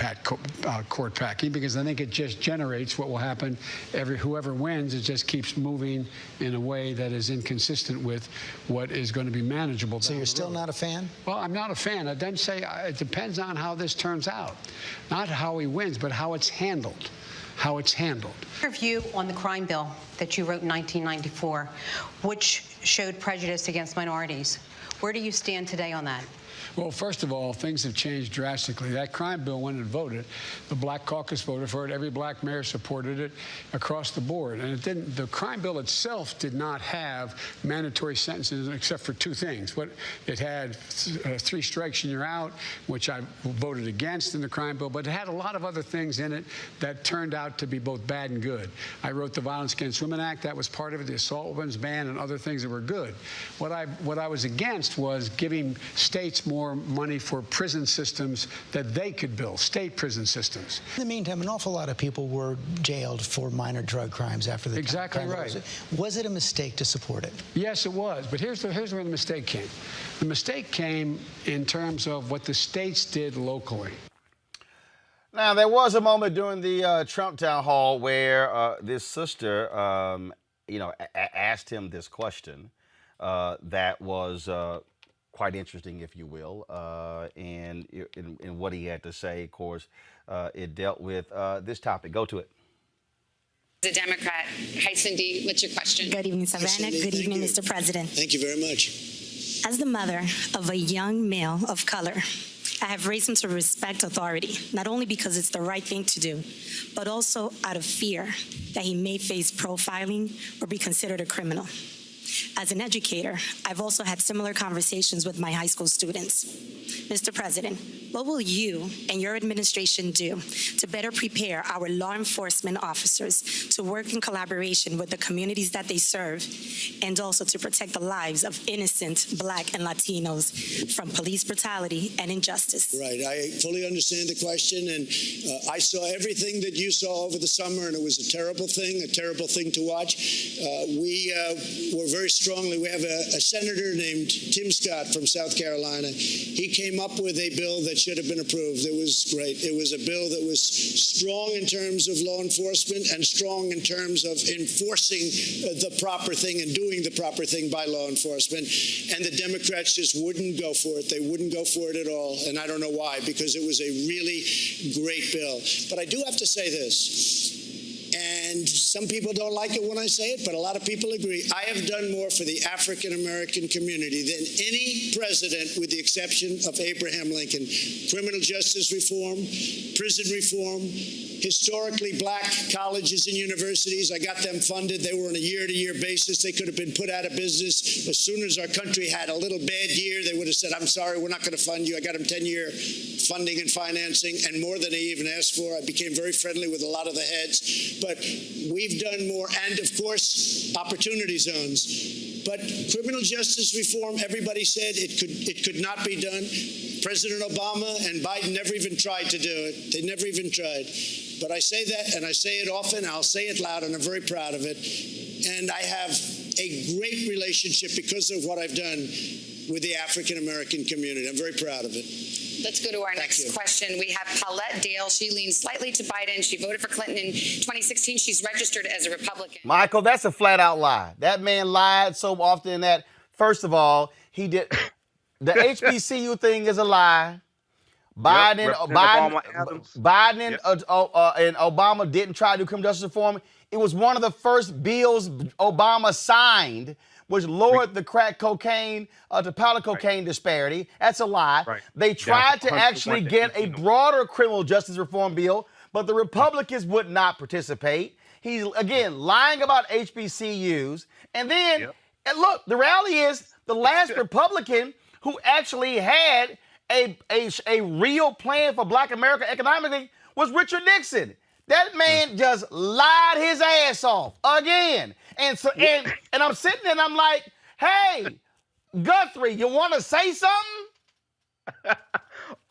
court packing, because I think it just generates what will happen. Whoever wins, it just keeps moving in a way that is inconsistent with what is going to be manageable. So you're still not a fan? Well, I'm not a fan. I then say it depends on how this turns out. Not how he wins, but how it's handled. How it's handled. Your view on the crime bill that you wrote in 1994, which showed prejudice against minorities. Where do you stand today on that? Well, first of all, things have changed drastically. That crime bill, when it voted, the Black Caucus voted for it. Every black mayor supported it across the board. And it didn't. The crime bill itself did not have mandatory sentences except for two things. What it had 3 strikes and you're out, which I voted against in the crime bill, but it had a lot of other things in it that turned out to be both bad and good. I wrote the Violence Against Women Act. That was part of it. The assault weapons ban and other things that were good. What I was against was giving states more money for prison systems that they could build, state prison systems. In the meantime, an awful lot of people were jailed for minor drug crimes after the Exactly crime. right. Was it a mistake to support it? Yes, it was. But here's where the mistake came. The mistake came in terms of what the states did locally. Now, there was a moment during the Trump town hall where this sister, asked him this question that was quite interesting, if you will, and in what he had to say. Of course, it dealt with this topic. Go to it. As a Democrat, hi Cindy, what's your question? Good evening, Savannah. Cindy, Good thank evening, you. Mr. President. Thank you very much. As the mother of a young male of color, I have raised him to respect authority, not only because it's the right thing to do, but also out of fear that he may face profiling or be considered a criminal. As an educator, I've also had similar conversations with my high school students. Mr. President, what will you and your administration do to better prepare our law enforcement officers to work in collaboration with the communities that they serve, and also to protect the lives of innocent Black and Latinos from police brutality and injustice? Right. I fully understand the question, and I saw everything that you saw over the summer, and it was a terrible thing to watch. We were very strongly, we have a senator named Tim Scott from South Carolina. He came up with a bill that should have been approved. It was great. It was a bill that was strong in terms of law enforcement and strong in terms of enforcing the proper thing and doing the proper thing by law enforcement. And the Democrats just wouldn't go for it. They wouldn't go for it at all. And I don't know why, because it was a really great bill. But I do have to say this. And some people don't like it when I say it, but a lot of people agree. I have done more for the African American community than any president, with the exception of Abraham Lincoln. Criminal justice reform, prison reform, historically Black colleges and universities. I got them funded. They were on a year-to-year basis. They could have been put out of business. As soon as our country had a little bad year, they would have said, I'm sorry, we're not going to fund you. I got them 10-year funding and financing, and more than they even asked for. I became very friendly with a lot of the heads. But we've done more, and of course, opportunity zones. But criminal justice reform, everybody said it could not be done. President Obama and Biden never even tried to do it. They never even tried. But I say that, and I say it often. I'll say it loud, and I'm very proud of it. And I have a great relationship because of what I've done with the African American community. I'm very proud of it. Let's go to our next question. We have Paulette Dale. She leans slightly to Biden. She voted for Clinton in 2016. She's registered as a Republican. Michael, that's a flat out lie. That man lied so often that, first of all, he did. The HBCU thing is a lie. Biden and Obama didn't try to do criminal justice reform. It was one of the first bills Obama signed, which lowered the crack cocaine to powder cocaine disparity. That's a lie. Right. They tried to actually get a broader criminal justice reform bill, but the Republicans would not participate. He's, again, lying about HBCUs. And then, and look, the reality is the last Republican who actually had a real plan for Black America economically was Richard Nixon. That man just lied his ass off again. And so and I'm sitting there and I'm like, hey, Guthrie, you want to say something?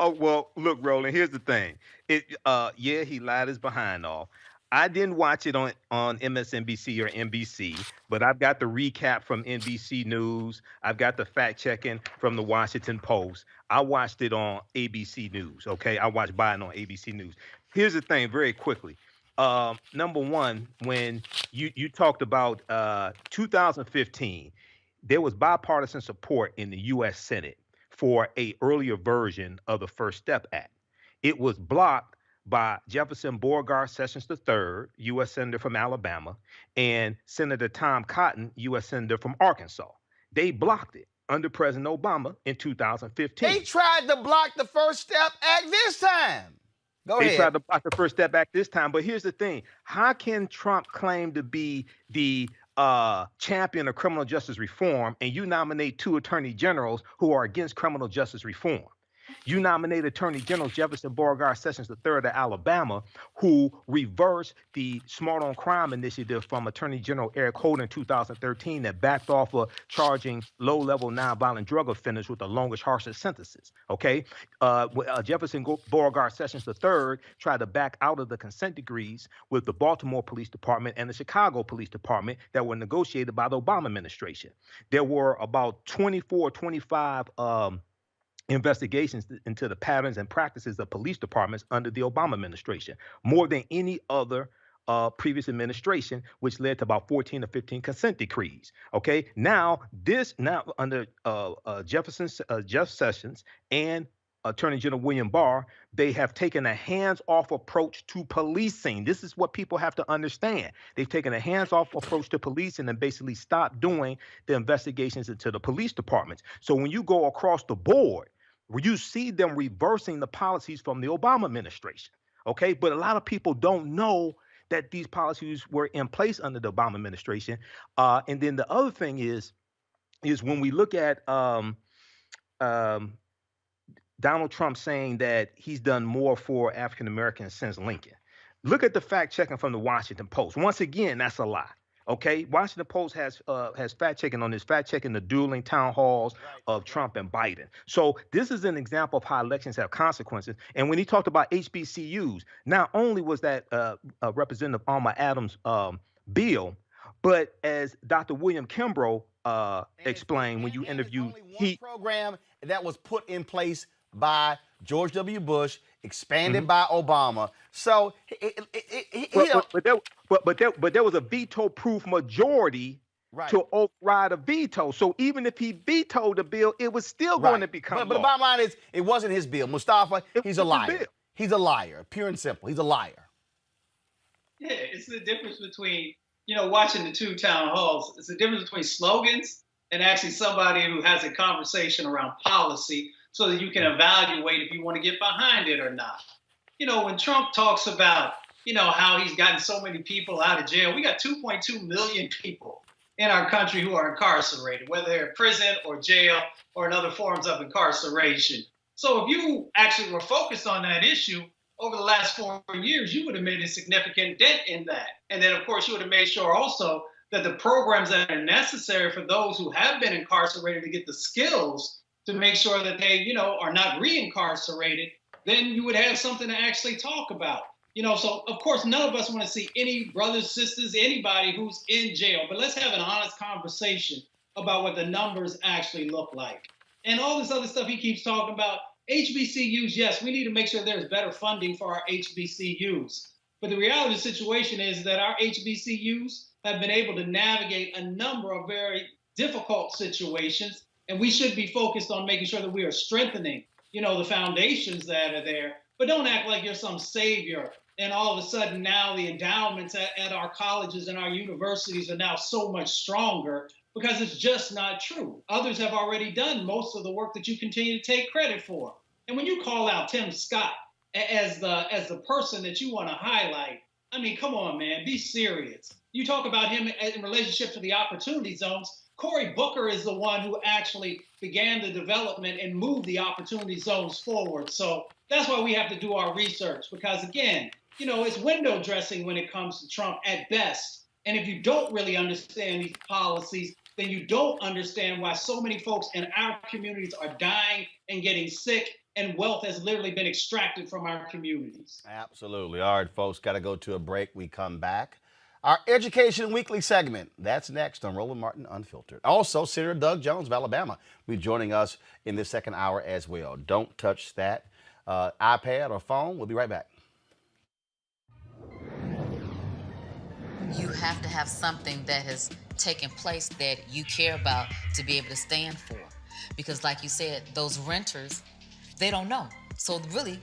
Oh, well, look, Roland, here's the thing. He lied his behind off. I didn't watch it on MSNBC or NBC, but I've got the recap from NBC News. I've got the fact checking from the Washington Post. I watched it on ABC News, okay? I watched Biden on ABC News. Here's the thing, very quickly. Number one, when you talked about 2015, there was bipartisan support in the U.S. Senate for an earlier version of the First Step Act. It was blocked by Jefferson Beauregard Sessions III, U.S. Senator from Alabama, and Senator Tom Cotton, U.S. Senator from Arkansas. They blocked it. under President Obama in 2015. They tried to block the First Step Act this time. Go They ahead. tried to block the First Step Act this time, but here's the thing. How can Trump claim to be the champion of criminal justice reform and you nominate 2 attorney generals who are against criminal justice reform? You nominate Attorney General Jefferson Beauregard Sessions III of Alabama, who reversed the Smart on Crime initiative from Attorney General Eric Holder in 2013 that backed off of charging low-level nonviolent drug offenders with the longest, harshest sentences. Okay, Jefferson Beauregard Sessions III tried to back out of the consent decrees with the Baltimore Police Department and the Chicago Police Department that were negotiated by the Obama administration. There were about 24, 25 investigations into the patterns and practices of police departments under the Obama administration, more than any other previous administration, which led to about 14 or 15 consent decrees. Okay, now under Jeff Sessions and Attorney General William Barr, they have taken a hands-off approach to policing. This is what people have to understand. They've taken a hands-off approach to policing and basically stopped doing the investigations into the police departments. So when you go across the board, you see them reversing the policies from the Obama administration, okay? But a lot of people don't know that these policies were in place under the Obama administration. And then the other thing is when we look at Donald Trump saying that he's done more for African Americans since Lincoln. Look at the fact checking from the Washington Post. Once again, that's a lie. Okay, Washington Post has fact checking on this, fact checking the dueling town halls of Trump and Biden. So this is an example of how elections have consequences. And when he talked about HBCUs, not only was that Representative Alma Adams' bill, but as Dr. William Kimbrough explained when you interviewed, program that was put in place by George W. Bush, expanded by Obama. So but there was a veto-proof majority to override a veto. So even if he vetoed the bill, it was still going to become But the bottom line is, it wasn't his bill. Mustafa, he's a liar. He's a liar, pure and simple. He's a liar. Yeah, it's the difference between, watching the 2 town halls. It's the difference between slogans and actually somebody who has a conversation around policy so that you can evaluate if you want to get behind it or not. When Trump talks about, how he's gotten so many people out of jail, we got 2.2 million people in our country who are incarcerated, whether they're in prison or jail or in other forms of incarceration. So if you actually were focused on that issue over the last 4 years, you would have made a significant dent in that. And then, of course, you would have made sure also that the programs that are necessary for those who have been incarcerated to get the skills to make sure that they, are not reincarcerated, then you would have something to actually talk about. So of course, none of us want to see any brothers, sisters, anybody who's in jail, but let's have an honest conversation about what the numbers actually look like. And all this other stuff he keeps talking about, HBCUs, yes, we need to make sure there's better funding for our HBCUs. But the reality of the situation is that our HBCUs have been able to navigate a number of very difficult situations, and we should be focused on making sure that we are strengthening, the foundations that are there. But don't act like you're some savior, and all of a sudden now the endowments at our colleges and our universities are now so much stronger, because it's just not true. Others have already done most of the work that you continue to take credit for. And when you call out Tim Scott as the person that you want to highlight, I mean, come on, man, be serious. You talk about him in relationship to the opportunity zones. Cory Booker is the one who actually began the development and moved the opportunity zones forward. So that's why we have to do our research, because again, it's window dressing when it comes to Trump at best. And if you don't really understand these policies, then you don't understand why so many folks in our communities are dying and getting sick, and wealth has literally been extracted from our communities. Absolutely. All right, folks, got to go to a break. We come back. Our Education Weekly segment, that's next on Roland Martin Unfiltered. Also, Senator Doug Jones of Alabama will be joining us in this second hour as well. Don't touch that iPad or phone. We'll be right back. You have to have something that has taken place that you care about to be able to stand for. Because like you said, those renters, they don't know. So really,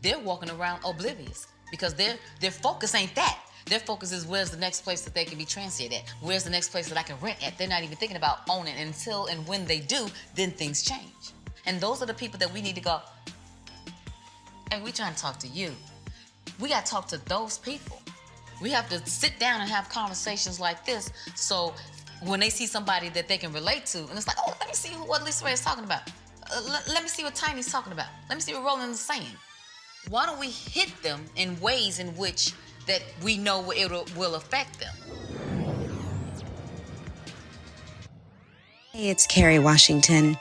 they're walking around oblivious because their focus ain't that. Their focus is where's the next place that they can be translated at? Where's the next place that I can rent at? They're not even thinking about owning until and when they do, then things change. And those are the people that we need to go, hey, we trying to talk to you. We got to talk to those people. We have to sit down and have conversations like this so when they see somebody that they can relate to, and it's like, oh, let me see what Lisa Ray is talking about. Let me see what Tiny's talking about. Let me see what Roland is saying. Why don't we hit them in ways in which that we know it will affect them? Hey, it's Carrie Washington.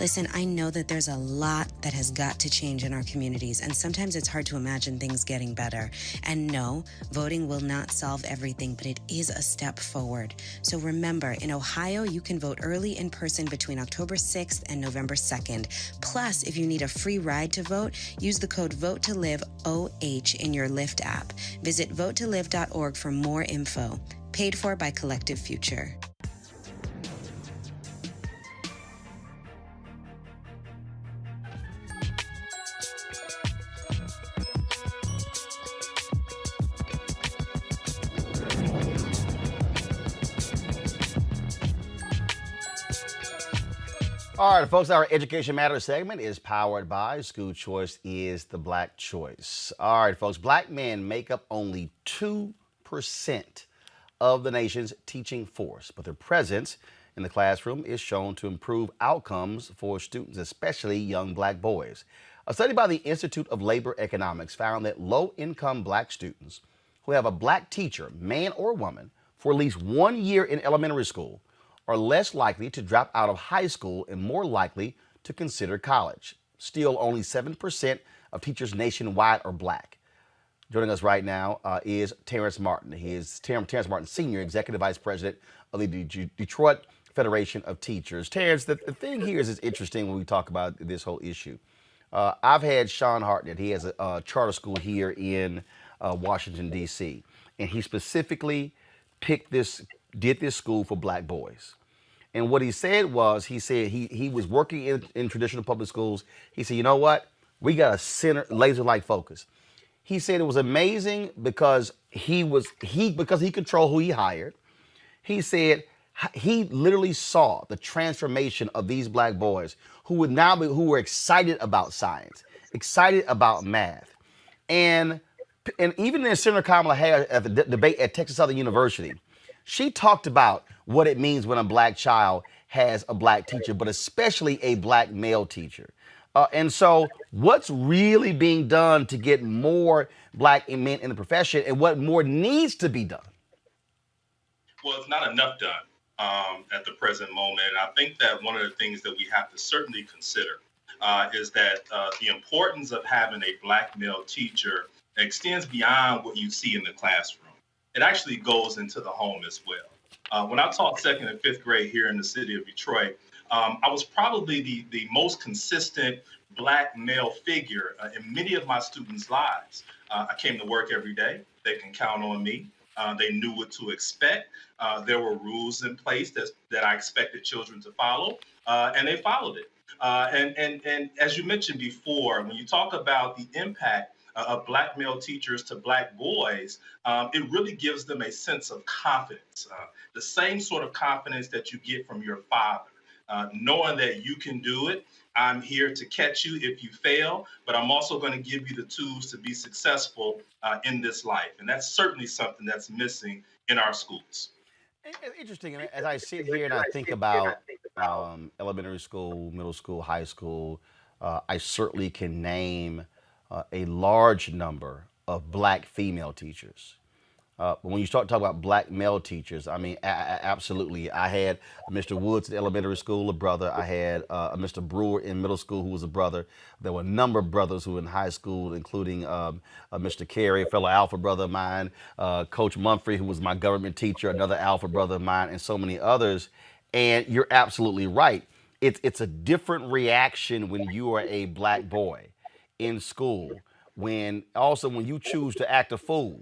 Listen, I know that there's a lot that has got to change in our communities, and sometimes it's hard to imagine things getting better. And no, voting will not solve everything, but it is a step forward. So remember, in Ohio, you can vote early in person between October 6th and November 2nd. Plus, if you need a free ride to vote, use the code VOTE2LIVE-OH in your Lyft app. Visit votetolive.org for more info. Paid for by Collective Future. All right, folks, our Education Matters segment is powered by School Choice is the Black Choice. All right, folks, black men make up only 2% of the nation's teaching force, but their presence in the classroom is shown to improve outcomes for students, especially young black boys. A study by the Institute of Labor Economics found that low-income black students who have a black teacher, man or woman, for at least 1 year in elementary school are less likely to drop out of high school and more likely to consider college. Still, only 7% of teachers nationwide are black. Joining us right now is Terrence Martin. He is Terrence Martin, Sr., Executive Vice President of the Detroit Federation of Teachers. Terrence, the thing here is interesting when we talk about this whole issue. I've had Sean Hartnett. He has a charter school here in Washington, D.C., and he specifically did this school for black boys. And what he said was, he was working in traditional public schools. He said, you know what? We got a laser-like focus. He said it was amazing because he controlled who he hired. He said he literally saw the transformation of these black boys who were excited about science, excited about math. And even in Senator Kamala Harris at the debate at Texas Southern University, she talked about what it means when a black child has a black teacher, but especially a black male teacher. And so what's really being done to get more black men in the profession, and what more needs to be done? Well, it's not enough done at the present moment. And I think that one of the things that we have to certainly consider is that the importance of having a black male teacher extends beyond what you see in the classroom. It actually goes into the home as well. When I taught 2nd and 5th grade here in the city of Detroit, I was probably the most consistent black male figure in many of my students' lives. I came to work every day. They can count on me. They knew what to expect. There were rules in place that I expected children to follow, and they followed it. And as you mentioned before, when you talk about the impact of black male teachers to black boys, it really gives them a sense of confidence, the same sort of confidence that you get from your father, knowing that you can do it. I'm here to catch you if you fail, but I'm also going to give you the tools to be successful in this life. And that's certainly something that's missing in our schools. Interesting. As I sit here and I think about elementary school, middle school, high school, I certainly can name a large number of black female teachers. But when you start talking about black male teachers, I mean, absolutely. I had Mr. Woods at elementary school, a brother. I had a Mr. Brewer in middle school, who was a brother. There were a number of brothers who were in high school, including Mr. Carey, a fellow Alpha brother of mine, Coach Mumphrey, who was my government teacher, another Alpha brother of mine, and so many others. And you're absolutely right. It's a different reaction when you are a black boy in school, when you choose to act a fool,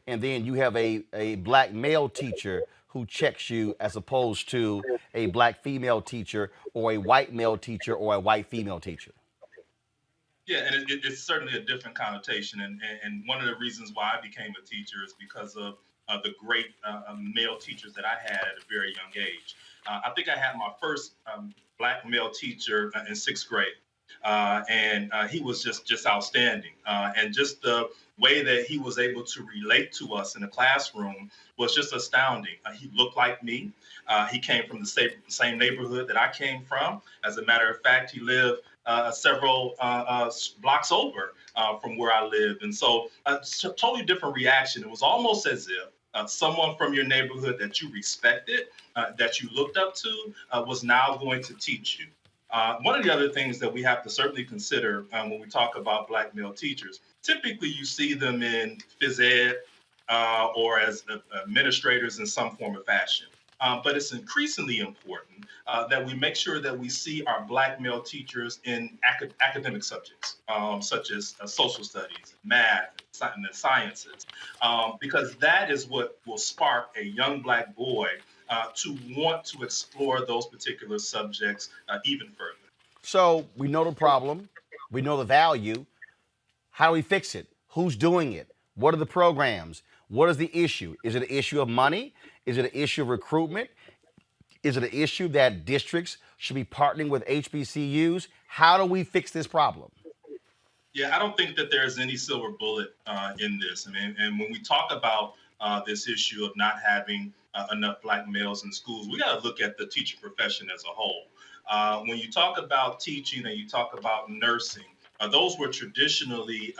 and then you have a black male teacher who checks you, as opposed to a black female teacher or a white male teacher or a white female teacher. Yeah, and it's certainly a different connotation, and one of the reasons why I became a teacher is because of the great male teachers that I had at a very young age. I think I had my first black male teacher in sixth grade, and he was just outstanding, and just the way that he was able to relate to us in the classroom was just astounding. He looked like me. He came from the same neighborhood that I came from. As a matter of fact, he lived several blocks over from where I lived. And so it's a totally different reaction. It was almost as if someone from your neighborhood that you respected, that you looked up to, was now going to teach you. One of the other things that we have to certainly consider when we talk about black male teachers, typically you see them in phys ed or as administrators in some form of fashion. But it's increasingly important that we make sure that we see our black male teachers in academic subjects, such as social studies, math, and the sciences, because that is what will spark a young black boy to want to explore those particular subjects even further. So we know the problem, we know the value. How do we fix it? Who's doing it? What are the programs? What is the issue? Is it an issue of money? Is it an issue of recruitment? Is it an issue that districts should be partnering with HBCUs? How do we fix this problem? Yeah, I don't think that there's any silver bullet in this. I mean, and when we talk about this issue of not having enough black males in schools, we got to look at the teaching profession as a whole. When you talk about teaching and you talk about nursing, those were traditionally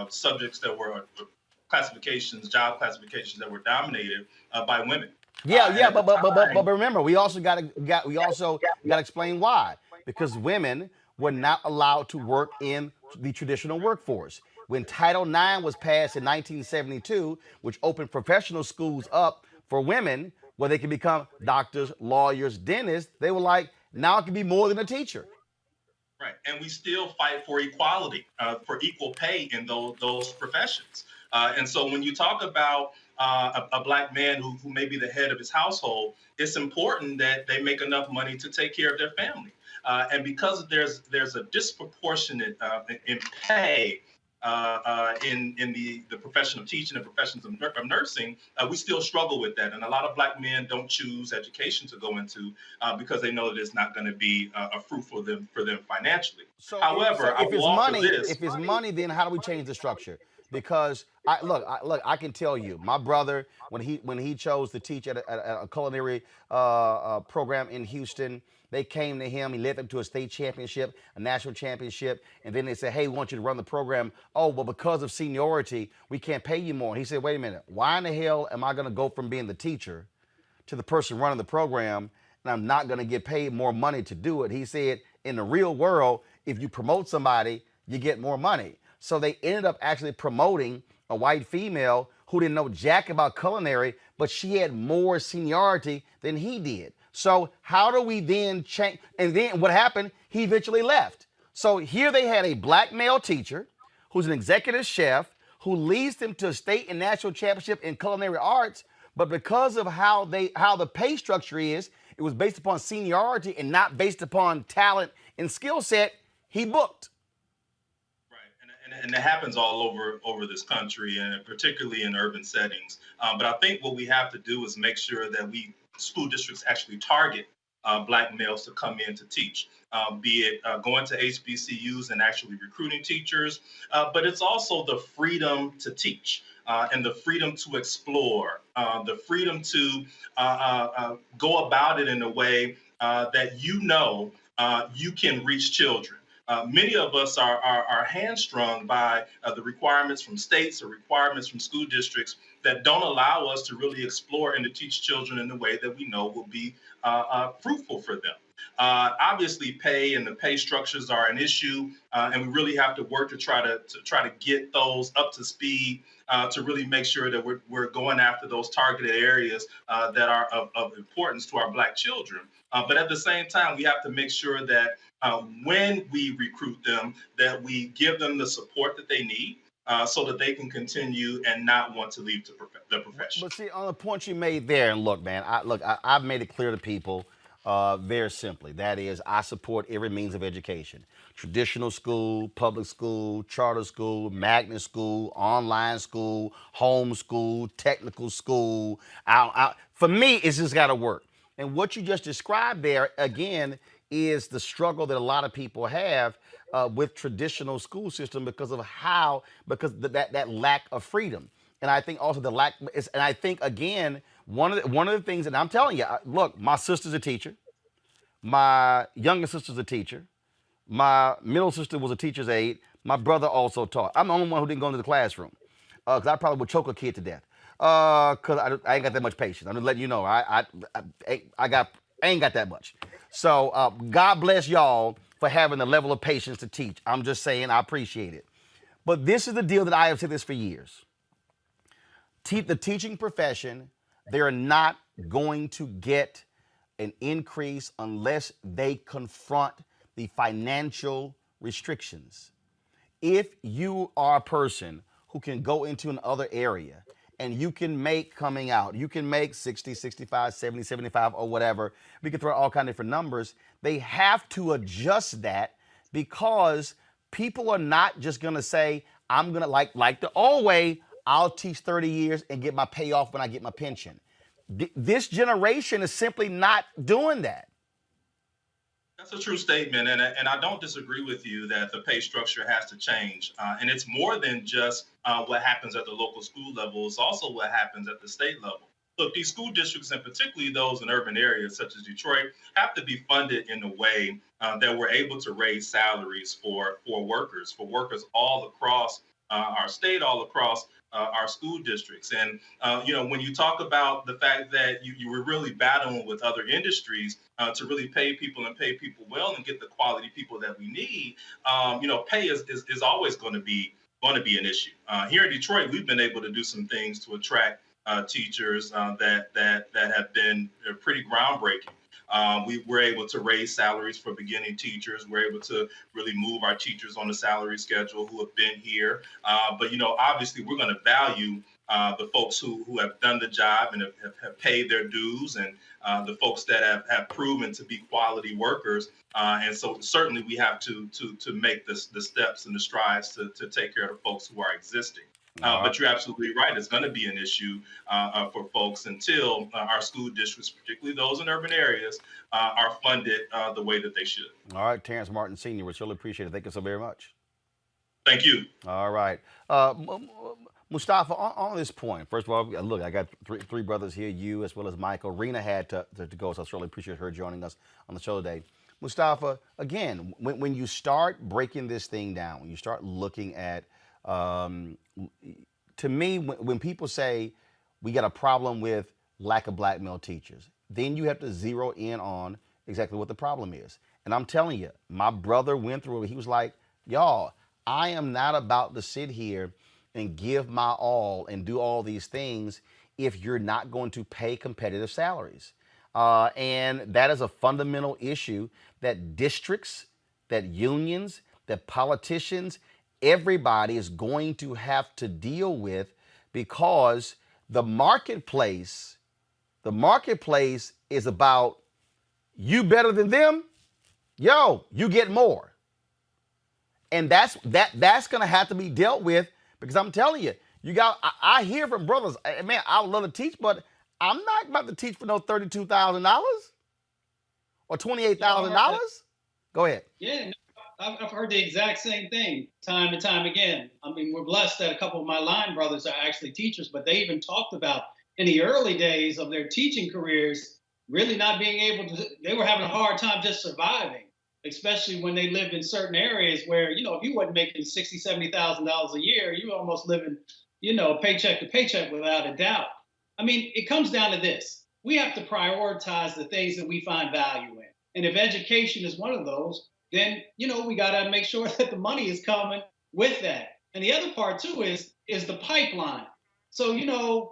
subjects that were classifications, job classifications that were dominated by women. But remember, we also got to explain why. Because women were not allowed to work in the traditional workforce. When Title IX was passed in 1972, which opened professional schools up for women, where they could become doctors, lawyers, dentists, they were like, now it can be more than a teacher. Right, and we still fight for equality, for equal pay in those professions. And so when you talk about a black man who may be the head of his household, it's important that they make enough money to take care of their family. And because there's a disproportionate in pay in the profession of teaching and professions of nursing, we still struggle with that. And a lot of black men don't choose education to go into because they know that it's not going to be fruitful for them financially. However, if it's money, then how do we change the structure? Because I can tell you, my brother, when he chose to teach at a culinary program in Houston, they came to him. He led them to a state championship, a national championship, and then they said, "Hey, we want you to run the program." Oh, well, because of seniority, we can't pay you more. And he said, "Wait a minute, why in the hell am I going to go from being the teacher to the person running the program, and I'm not going to get paid more money to do it?" He said, "In the real world, if you promote somebody, you get more money." So they ended up actually promoting a white female who didn't know jack about culinary, but she had more seniority than he did. So how do we then change? And then what happened? He eventually left. So here they had a black male teacher who's an executive chef who leads them to a state and national championship in culinary arts. But because of how the pay structure is, it was based upon seniority and not based upon talent and skill set, he booked. And it happens all over this country, and particularly in urban settings. But I think what we have to do is make sure that school districts actually target black males to come in to teach, be it going to HBCUs and actually recruiting teachers. But it's also the freedom to teach and the freedom to explore, the freedom to go about it in a way that you can reach children. Many of us are hamstrung by the requirements from states or requirements from school districts that don't allow us to really explore and to teach children in the way that we know will be fruitful for them. Obviously, pay and the pay structures are an issue, and we really have to work to try to get those up to speed to really make sure that we're going after those targeted areas that are of importance to our black children. But at the same time, we have to make sure that when we recruit them, that we give them the support that they need so that they can continue and not want to leave the profession. But see, on the point you made there, and look, man, I've made it clear to people, Very simply, that is, I support every means of education. Traditional school, public school, charter school, magnet school, online school, home school, technical school. For me, it's just got to work. And what you just described there, again, is the struggle that a lot of people have with traditional school system because that lack of freedom. And I think also and I think, again, one of the things, and I'm telling you, look, my sister's a teacher. My younger sister's a teacher. My middle sister was a teacher's aide. My brother also taught. I'm the only one who didn't go into the classroom because I probably would choke a kid to death because I ain't got that much patience. I'm just letting you know. I ain't got that much. So God bless y'all for having the level of patience to teach. I'm just saying I appreciate it. But this is the deal that I have said this for years. The teaching profession, they're not going to get an increase unless they confront the financial restrictions. If you are a person who can go into another area and you can make coming out, you can make 60, 65, 70, 75 or whatever, we can throw all kinds of different numbers, they have to adjust that because people are not just gonna say, I'm gonna like the old way, I'll teach 30 years and get my payoff when I get my pension. This generation is simply not doing that. That's a true statement, and I don't disagree with you that the pay structure has to change. And it's more than just what happens at the local school level. It's also what happens at the state level. Look, these school districts, and particularly those in urban areas such as Detroit, have to be funded in a way that we're able to raise salaries for workers all across our state, all across our school districts. And, when you talk about the fact that you were really battling with other industries to really pay people well and get the quality people that we need, pay is always going to be an issue. Here in Detroit, we've been able to do some things to attract teachers that have been pretty groundbreaking. We were able to raise salaries for beginning teachers. We're able to really move our teachers on the salary schedule who have been here. But obviously, we're going to value the folks who have done the job and have paid their dues, and the folks that have proven to be quality workers. And so certainly we have to make the steps and the strides to take care of the folks who are existing. But you're absolutely right. It's going to be an issue for folks until our school districts, particularly those in urban areas, are funded the way that they should. All right, Terrence Martin Sr., we really appreciate it. Thank you so very much. Thank you. All right. Mustafa, on this point, first of all, look, I got three brothers here, you as well as Michael. Rena had to go, so I certainly appreciate her joining us on the show today. Mustafa, again, when you start breaking this thing down, when you start looking at to me, when people say we got a problem with lack of black male teachers, then you have to zero in on exactly what the problem is. And I'm telling you, my brother went through it. He was like, y'all, I am not about to sit here and give my all and do all these things if you're not going to pay competitive salaries. And that is a fundamental issue that districts, that unions, that politicians, everybody is going to have to deal with, because the marketplace is about you better than them, yo, you get more. And that's going to have to be dealt with, because I'm telling you, I hear from brothers, man, I would love to teach, but I'm not about to teach for no $32,000 or $28,000. Go ahead. Yeah. I've heard the exact same thing time and time again. I mean, we're blessed that a couple of my line brothers are actually teachers, but they even talked about in the early days of their teaching careers, really not being able to, they were having a hard time just surviving, especially when they lived in certain areas where, if you wasn't making $60,000, $70,000 a year, you were almost living, paycheck to paycheck without a doubt. I mean, it comes down to this. We have to prioritize the things that we find value in. And if education is one of those, then, we got to make sure that the money is coming with that. And the other part, too, is the pipeline. So,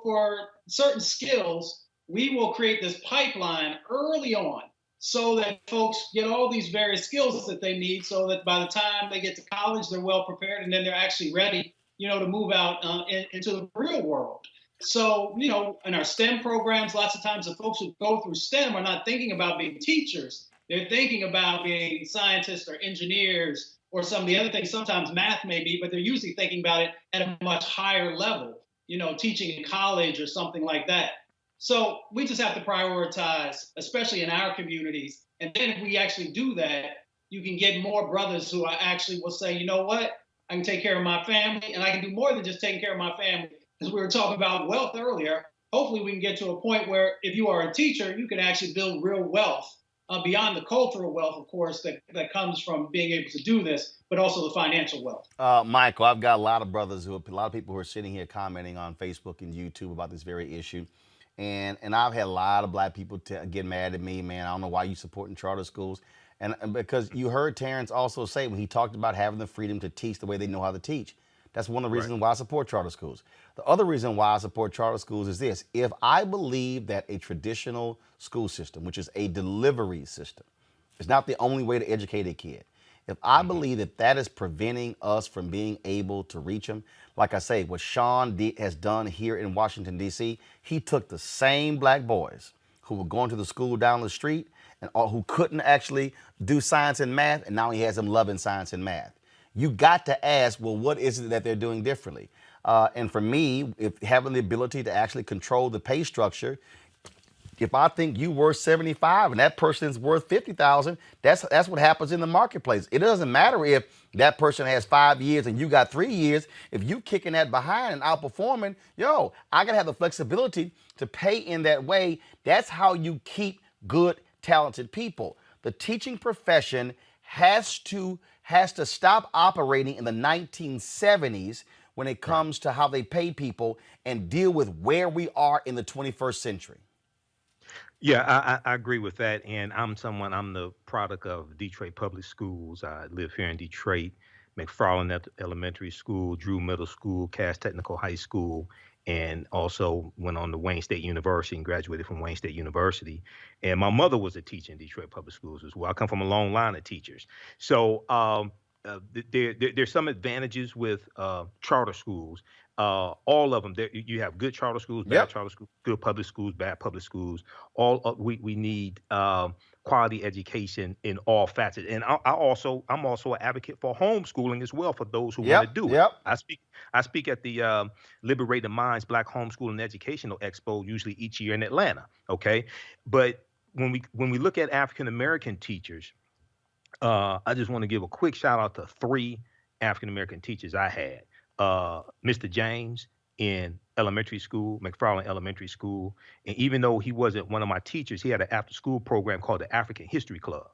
for certain skills, we will create this pipeline early on so that folks get all these various skills that they need, so that by the time they get to college, they're well prepared, and then they're actually ready, to move out into the real world. So, you know, in our STEM programs, lots of times the folks who go through STEM are not thinking about being teachers. They're thinking about being scientists or engineers or some of the other things. Sometimes math may be, but they're usually thinking about it at a much higher level, you know, teaching in college or something like that. So we just have to prioritize, especially in our communities. And then if we actually do that, you can get more brothers who are actually will say, you know what, I can take care of my family, and I can do more than just taking care of my family. As we were talking about wealth earlier, hopefully we can get to a point where if you are a teacher, you can actually build real wealth beyond the cultural wealth, of course, that comes from being able to do this, but also the financial wealth. Michael, I've got a lot of brothers a lot of people who are sitting here commenting on Facebook and YouTube about this very issue. And I've had a lot of black people get mad at me, man. I don't know why you supporting charter schools. And because you heard Terrence also say when he talked about having the freedom to teach the way they know how to teach. That's one of the reasons why I support charter schools. The other reason why I support charter schools is this. If I believe that a traditional school system, which is a delivery system, is not the only way to educate a kid, if I believe that that is preventing us from being able to reach them, like I say, what Sean has done here in Washington, D.C., he took the same black boys who were going to the school down the street and who couldn't actually do science and math, and now he has them loving science and math. You got to ask, well, what is it that they're doing differently? And for me, if having the ability to actually control the pay structure, if I think you worth 75 and that person's worth 50,000, that's what happens in the marketplace. It doesn't matter if that person has 5 years and you got 3 years. If you kicking that behind and outperforming, I gotta have the flexibility to pay in that way. That's how you keep good, talented people. The teaching profession has to stop operating in the 1970s when it comes to how they pay people and deal with where we are in the 21st century. Yeah, I agree with that. And I'm the product of Detroit Public Schools. I live here in Detroit, McFarland Elementary School, Drew Middle School, Cass Technical High School, and also went on to Wayne State University and graduated from Wayne State University. And my mother was a teacher in Detroit Public Schools as well. I come from a long line of teachers. So there's some advantages with charter schools. All of them. You have good charter schools, bad charter schools, good public schools, bad public schools. We need quality education in all facets. And I'm also an advocate for homeschooling as well for those who want to do it. I speak at the Liberated Minds Black Homeschooling Educational Expo usually each year in Atlanta. Okay, but when we look at African American teachers, I just want to give a quick shout out to 3 African American teachers I had. Mr. James in elementary school, McFarland Elementary School. And even though he wasn't one of my teachers, he had an after school program called the African History Club.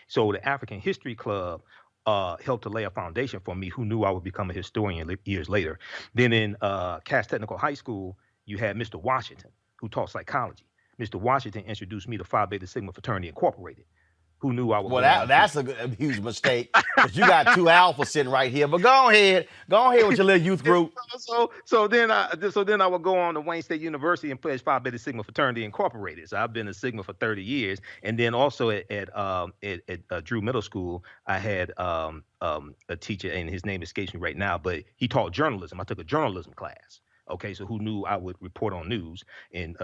So the African History Club helped to lay a foundation for me who knew I would become a historian years later. Then in Cass Technical High School, you had Mr. Washington who taught psychology. Mr. Washington introduced me to Phi Beta Sigma Fraternity Incorporated. Who knew I was? Well, that's a huge mistake. But you got 2 alphas sitting right here. But go ahead with your little youth group. So then I would go on to Wayne State University and pledge Phi Beta Sigma Fraternity Incorporated. So I've been a Sigma for 30 years, and then also at Drew Middle School, I had a teacher, and his name escapes me right now, but he taught journalism. I took a journalism class. Okay, so who knew I would report on news and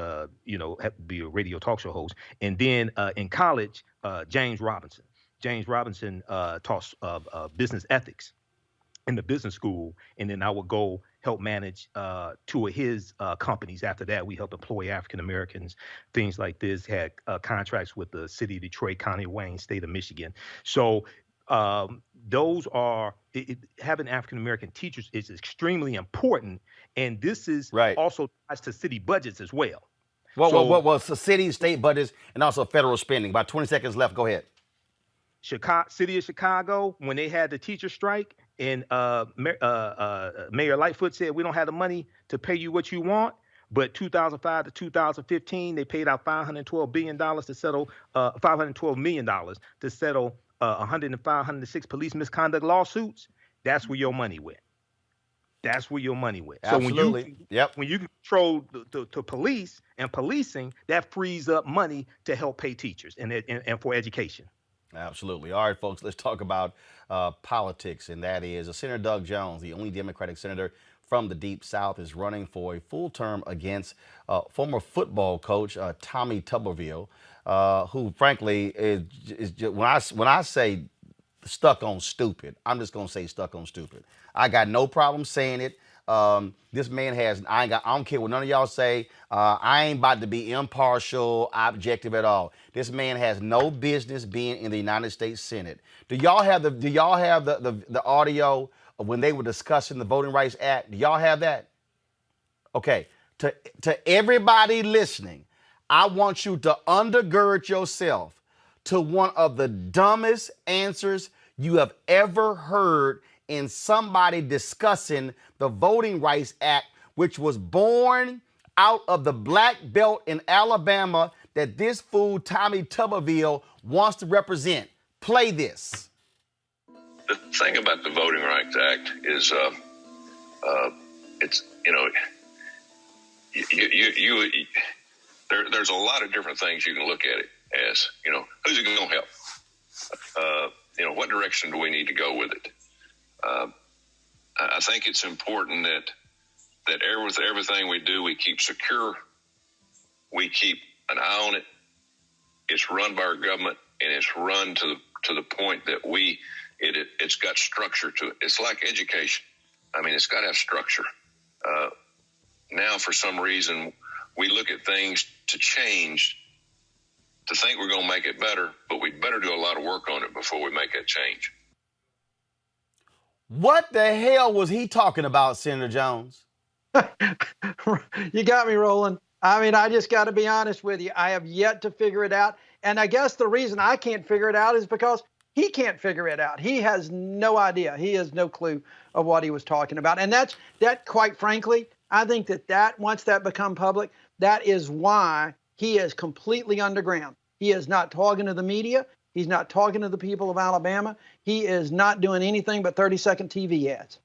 be a radio talk show host. And then in college, James Robinson. James Robinson taught business ethics in the business school, and then I would go help manage 2 of his companies. After that, we helped employ African Americans, things like this. Had contracts with the city of Detroit, County of Wayne, state of Michigan. So those are having African American teachers is extremely important, and this is also ties to city budgets as well. Well, city, state budgets, and also federal spending. About 20 seconds left. Go ahead. City of Chicago, when they had the teacher strike, and Mayor Lightfoot said, we don't have the money to pay you what you want. But 2005 to 2015, they paid out $512 billion to settle $512 million to settle 106 police misconduct lawsuits. That's where your money went. That's where your money went. Absolutely. So when you control the police and policing, that frees up money to help pay teachers and for education. Absolutely. All right, folks, let's talk about politics, and that is Senator Doug Jones, the only Democratic senator from the Deep South is running for a full term against former football coach Tommy Tuberville, who frankly is just, when I say stuck on stupid, I'm just gonna say stuck on stupid. I got no problem saying it. This man has, I don't care what none of y'all say. I ain't about to be impartial, objective at all. This man has no business being in the United States Senate. Do y'all have the audio of when they were discussing the Voting Rights Act? Do y'all have that? Okay, to everybody listening, I want you to undergird yourself to one of the dumbest answers you have ever heard in somebody discussing the Voting Rights Act, which was born out of the black belt in Alabama that this fool Tommy Tuberville wants to represent. Play this. The thing about the Voting Rights Act is, it's, you know, there's a lot of different things you can look at it as. You know, who's it going to help? You know, what direction do we need to go with it? I think it's important that with everything we do, we keep secure. We keep an eye on it. It's run by our government, and it's run to the point that it's got structure to it. It's like education. I mean, it's got to have structure. Now, for some reason, we look at things to change, to think we're going to make it better, but we better do a lot of work on it before we make that change. What the hell was he talking about, Senator Jones? You got me, Roland. I mean, I just got to be honest with you. I have yet to figure it out. And I guess the reason I can't figure it out is because he can't figure it out. He has no idea. He has no clue of what he was talking about. And that, quite frankly, I think that once that become public, that is why he is completely underground. He is not talking to the media. He's not talking to the people of Alabama. He is not doing anything but 30-second TV ads.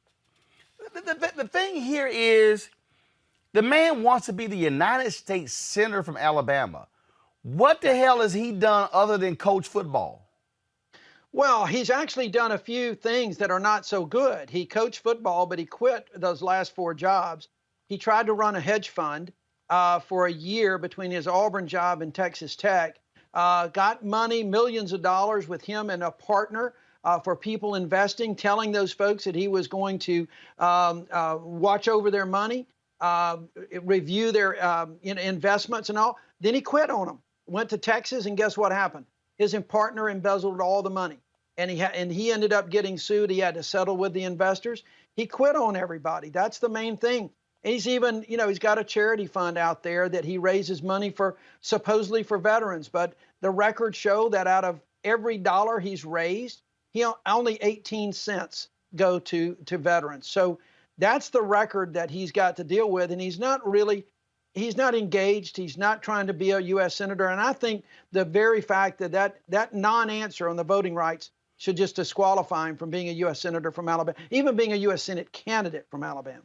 The thing here is the man wants to be the United States Senator from Alabama. What the hell has he done other than coach football? Well, he's actually done a few things that are not so good. He coached football, but he quit those last 4 jobs. He tried to run a hedge fund for a year between his Auburn job and Texas Tech. Got money, millions of dollars with him and a partner for people investing, telling those folks that he was going to watch over their money, review their investments and all. Then he quit on them, went to Texas, and guess what happened? His partner embezzled all the money, and he ended up getting sued. He had to settle with the investors. He quit on everybody. That's the main thing. He's even, he's got a charity fund out there that he raises money for, supposedly for veterans. But the records show that out of every dollar he's raised, only 18 cents go to veterans. So that's the record that he's got to deal with. And he's not engaged. He's not trying to be a U.S. Senator. And I think the very fact that non-answer on the voting rights should just disqualify him from being a U.S. Senator from Alabama, even being a U.S. Senate candidate from Alabama.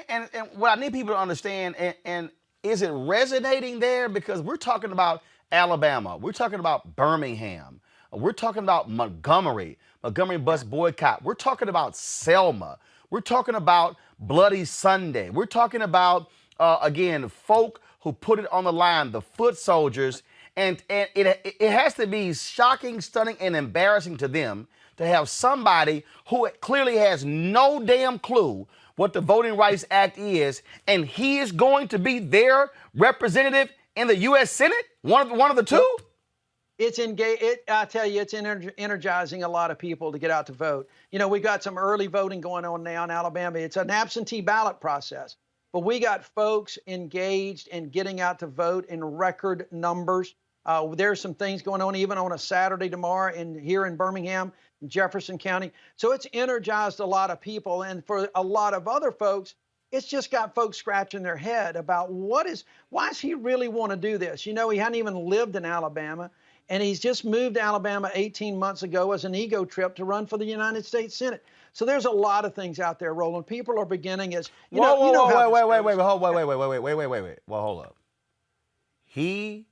And what I need people to understand, and is it resonating there? Because we're talking about Alabama. We're talking about Birmingham. We're talking about Montgomery bus boycott. We're talking about Selma. We're talking about Bloody Sunday. We're talking about, again, folk who put it on the line, the foot soldiers. And it has to be shocking, stunning, and embarrassing to them to have somebody who clearly has no damn clue what the Voting Rights Act is, and he is going to be their representative in the U.S. Senate? One of the two? I tell you, it's energizing a lot of people to get out to vote. We've got some early voting going on now in Alabama. It's an absentee ballot process, but we got folks engaged in getting out to vote in record numbers. There's some things going on even on a Saturday tomorrow here in Birmingham, Jefferson County. So it's energized a lot of people. And for a lot of other folks, it's just got folks scratching their head about why does he really want to do this? He hadn't even lived in Alabama, and he's just moved to Alabama 18 months ago as an ego trip to run for the United States Senate. So there's a lot of things out there, Roland. People are beginning as, wait. Well, hold up. He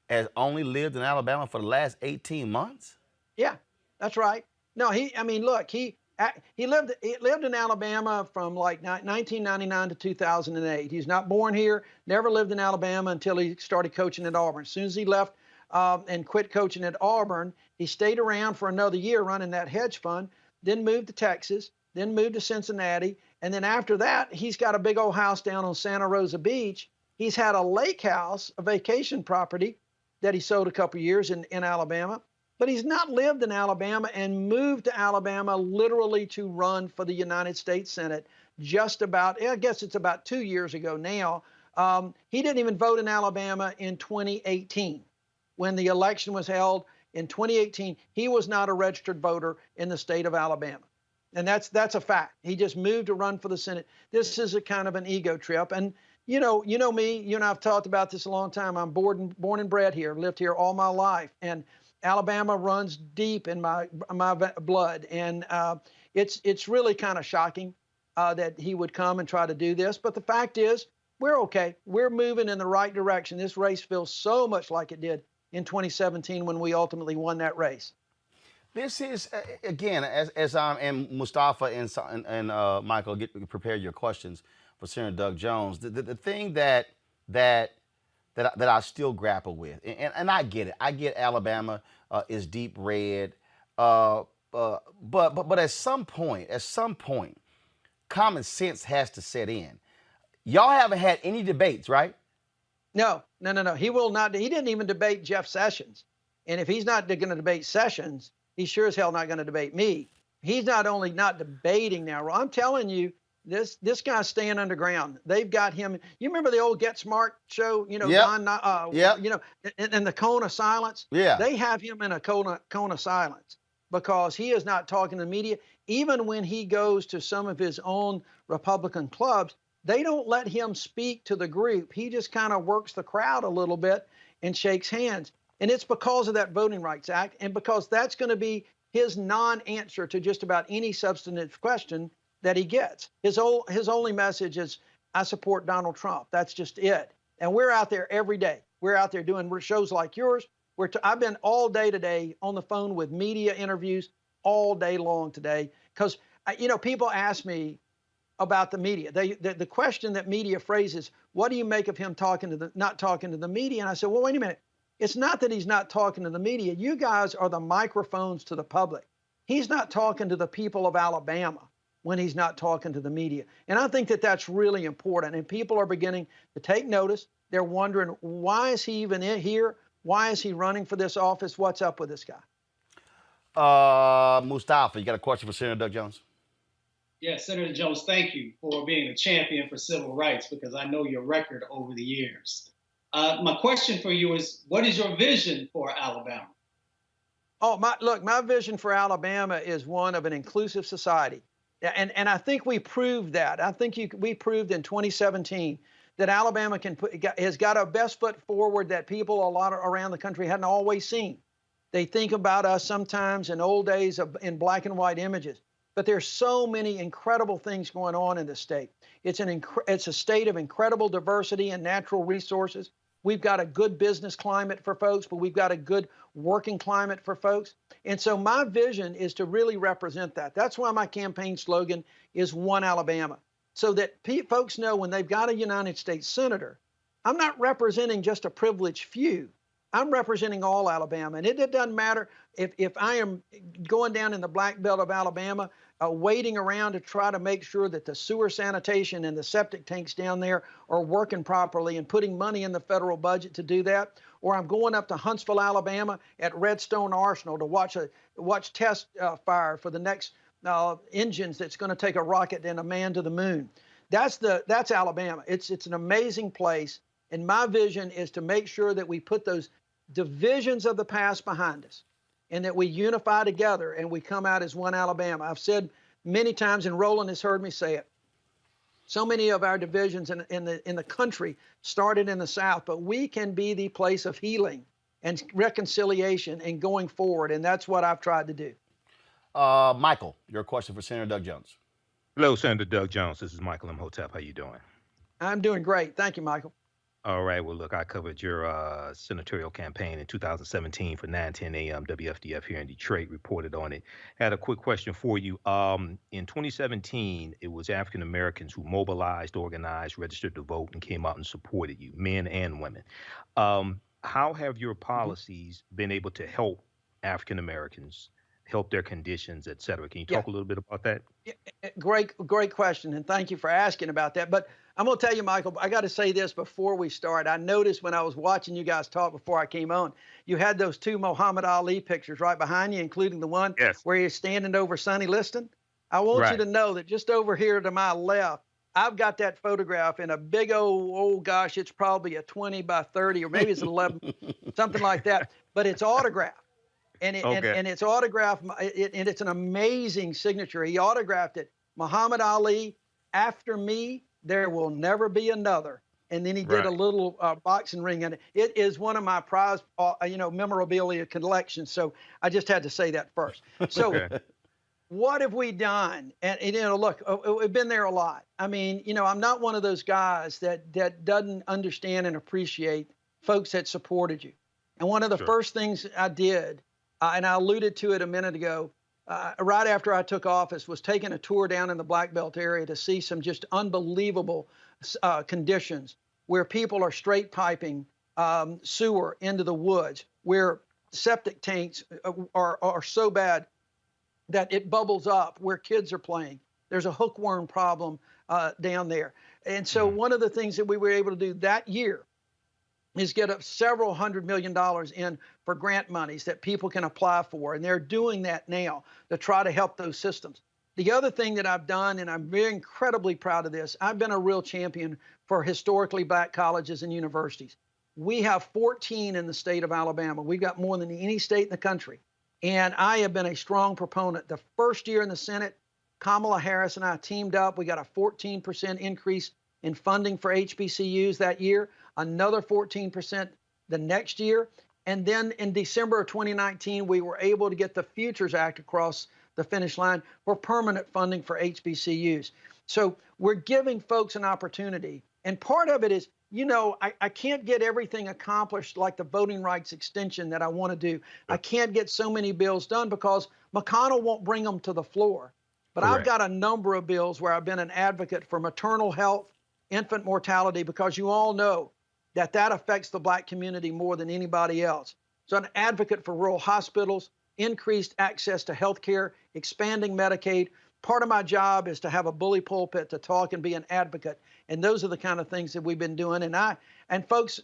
has only lived in Alabama for the last 18 months? Yeah, that's right. No, look, He lived in Alabama from like 1999 to 2008. He's not born here, never lived in Alabama until he started coaching at Auburn. As soon as he left and quit coaching at Auburn, he stayed around for another year running that hedge fund, then moved to Texas, then moved to Cincinnati. And then after that, he's got a big old house down on Santa Rosa Beach. He's had a lake house, a vacation property that he sold a couple years in Alabama. But he's not lived in Alabama and moved to Alabama literally to run for the United States Senate just about, I guess it's about 2 years ago now. He didn't even vote in Alabama in 2018. When the election was held in 2018, he was not a registered voter in the state of Alabama. And that's a fact. He just moved to run for the Senate. This is a kind of an ego trip. And you know me, you and I've talked about this a long time. I'm born and bred here, lived here all my life. And Alabama runs deep in my blood, and it's really kind of shocking that he would come and try to do this. But the fact is, we're okay. We're moving in the right direction. This race feels so much like it did in 2017 when we ultimately won that race. This is again, as I'm and Mustafa and Michael prepare your questions for Senator Doug Jones. The thing that I still grapple with, and I get it. I get Alabama is deep red, but at some point, common sense has to set in. Y'all haven't had any debates, right? No. He will not. He didn't even debate Jeff Sessions, and if he's not going to debate Sessions, he's sure as hell not going to debate me. He's not only not debating now. I'm telling you. This guy's staying underground. They've got him. You remember the old Get Smart show? You know, yep. Don. You know, in the cone of silence. Yeah. They have him in a cone of silence because he is not talking to the media. Even when he goes to some of his own Republican clubs, they don't let him speak to the group. He just kind of works the crowd a little bit and shakes hands. And it's because of that Voting Rights Act, and because that's going to be his non-answer to just about any substantive question that he gets. His only message is, I support Donald Trump. That's just it. And we're out there every day. We're out there doing shows like yours. I've been all day today on the phone with media interviews all day long today because, people ask me about the media. The question that media phrases, what do you make of him not talking to the media? And I said, well, wait a minute. It's not that he's not talking to the media. You guys are the microphones to the public. He's not talking to the people of Alabama when he's not talking to the media. And I think that that's really important. And people are beginning to take notice. They're wondering, why is he even here? Why is he running for this office? What's up with this guy? Mustafa, you got a question for Senator Doug Jones? Yes, Senator Jones, thank you for being a champion for civil rights because I know your record over the years. My question for you is, what is your vision for Alabama? Oh, my vision for Alabama is one of an inclusive society. And I think we proved that. I think we proved in 2017 that Alabama has got our best foot forward that people a lot around the country hadn't always seen. They think about us sometimes in old days in black and white images. But there's so many incredible things going on in the state. It's a state of incredible diversity and natural resources. We've got a good business climate for folks, but we've got a good working climate for folks. And so my vision is to really represent that. That's why my campaign slogan is One Alabama, so that folks know when they've got a United States senator, I'm not representing just a privileged few. I'm representing all Alabama. And it doesn't matter if I am going down in the black belt of Alabama, waiting around to try to make sure that the sewer sanitation and the septic tanks down there are working properly and putting money in the federal budget to do that. Or I'm going up to Huntsville, Alabama at Redstone Arsenal to watch test fire for the next engines that's going to take a rocket and a man to the moon. That's Alabama. It's an amazing place. And my vision is to make sure that we put those divisions of the past behind us and that we unify together and we come out as one Alabama. I've said many times, and Roland has heard me say it, so many of our divisions in the country started in the South, but we can be the place of healing and reconciliation and going forward, and that's what I've tried to do. Michael, your question for Senator Doug Jones. Hello, Senator Doug Jones. This is Michael Imhotep. How you doing? I'm doing great. Thank you, Michael. All right. Well, look, I covered your senatorial campaign in 2017 for 910 AM WFDF here in Detroit, reported on it. Had a quick question for you. In 2017, it was African Americans who mobilized, organized, registered to vote, and came out and supported you, men and women. How have your policies been able to help African Americans, help their conditions, et cetera? Can you talk a little bit about that? Great question, and thank you for asking about that. But I'm going to tell you, Michael, I got to say this before we start. I noticed when I was watching you guys talk before I came on, you had those two Muhammad Ali pictures right behind you, including the one where you're standing over Sonny Liston. I want you to know that just over here to my left, I've got that photograph in a big oh gosh, it's probably a 20 by 30, or maybe it's 11, something like that, but it's autographed. And it's autographed, and it's an amazing signature. He autographed it, Muhammad Ali, after me, there will never be another. And then he did a little boxing ring in it. It is one of my prized, memorabilia collections. So I just had to say that first. So what have we done? And look, we've been there a lot. I mean, I'm not one of those guys that doesn't understand and appreciate folks that supported you. And one of the first things I did, and I alluded to it a minute ago, right after I took office, was taking a tour down in the Black Belt area to see some just unbelievable conditions where people are straight piping sewer into the woods, where septic tanks are so bad that it bubbles up, where kids are playing. There's a hookworm problem down there. And so one of the things that we were able to do that year is get up several $100 million in for grant monies that people can apply for. And they're doing that now to try to help those systems. The other thing that I've done, and I'm very incredibly proud of this, I've been a real champion for historically black colleges and universities. We have 14 in the state of Alabama. We've got more than any state in the country. And I have been a strong proponent. The first year in the Senate, Kamala Harris and I teamed up. We got a 14% increase in funding for HBCUs that year, another 14% the next year. And then in December of 2019, we were able to get the Futures Act across the finish line for permanent funding for HBCUs. So we're giving folks an opportunity. And part of it is, I can't get everything accomplished like the voting rights extension that I want to do. I can't get so many bills done because McConnell won't bring them to the floor. But I've got a number of bills where I've been an advocate for maternal health, infant mortality, because you all know that affects the black community more than anybody else. So an advocate for rural hospitals, increased access to health care, expanding Medicaid. Part of my job is to have a bully pulpit to talk and be an advocate. And those are the kind of things that we've been doing. And folks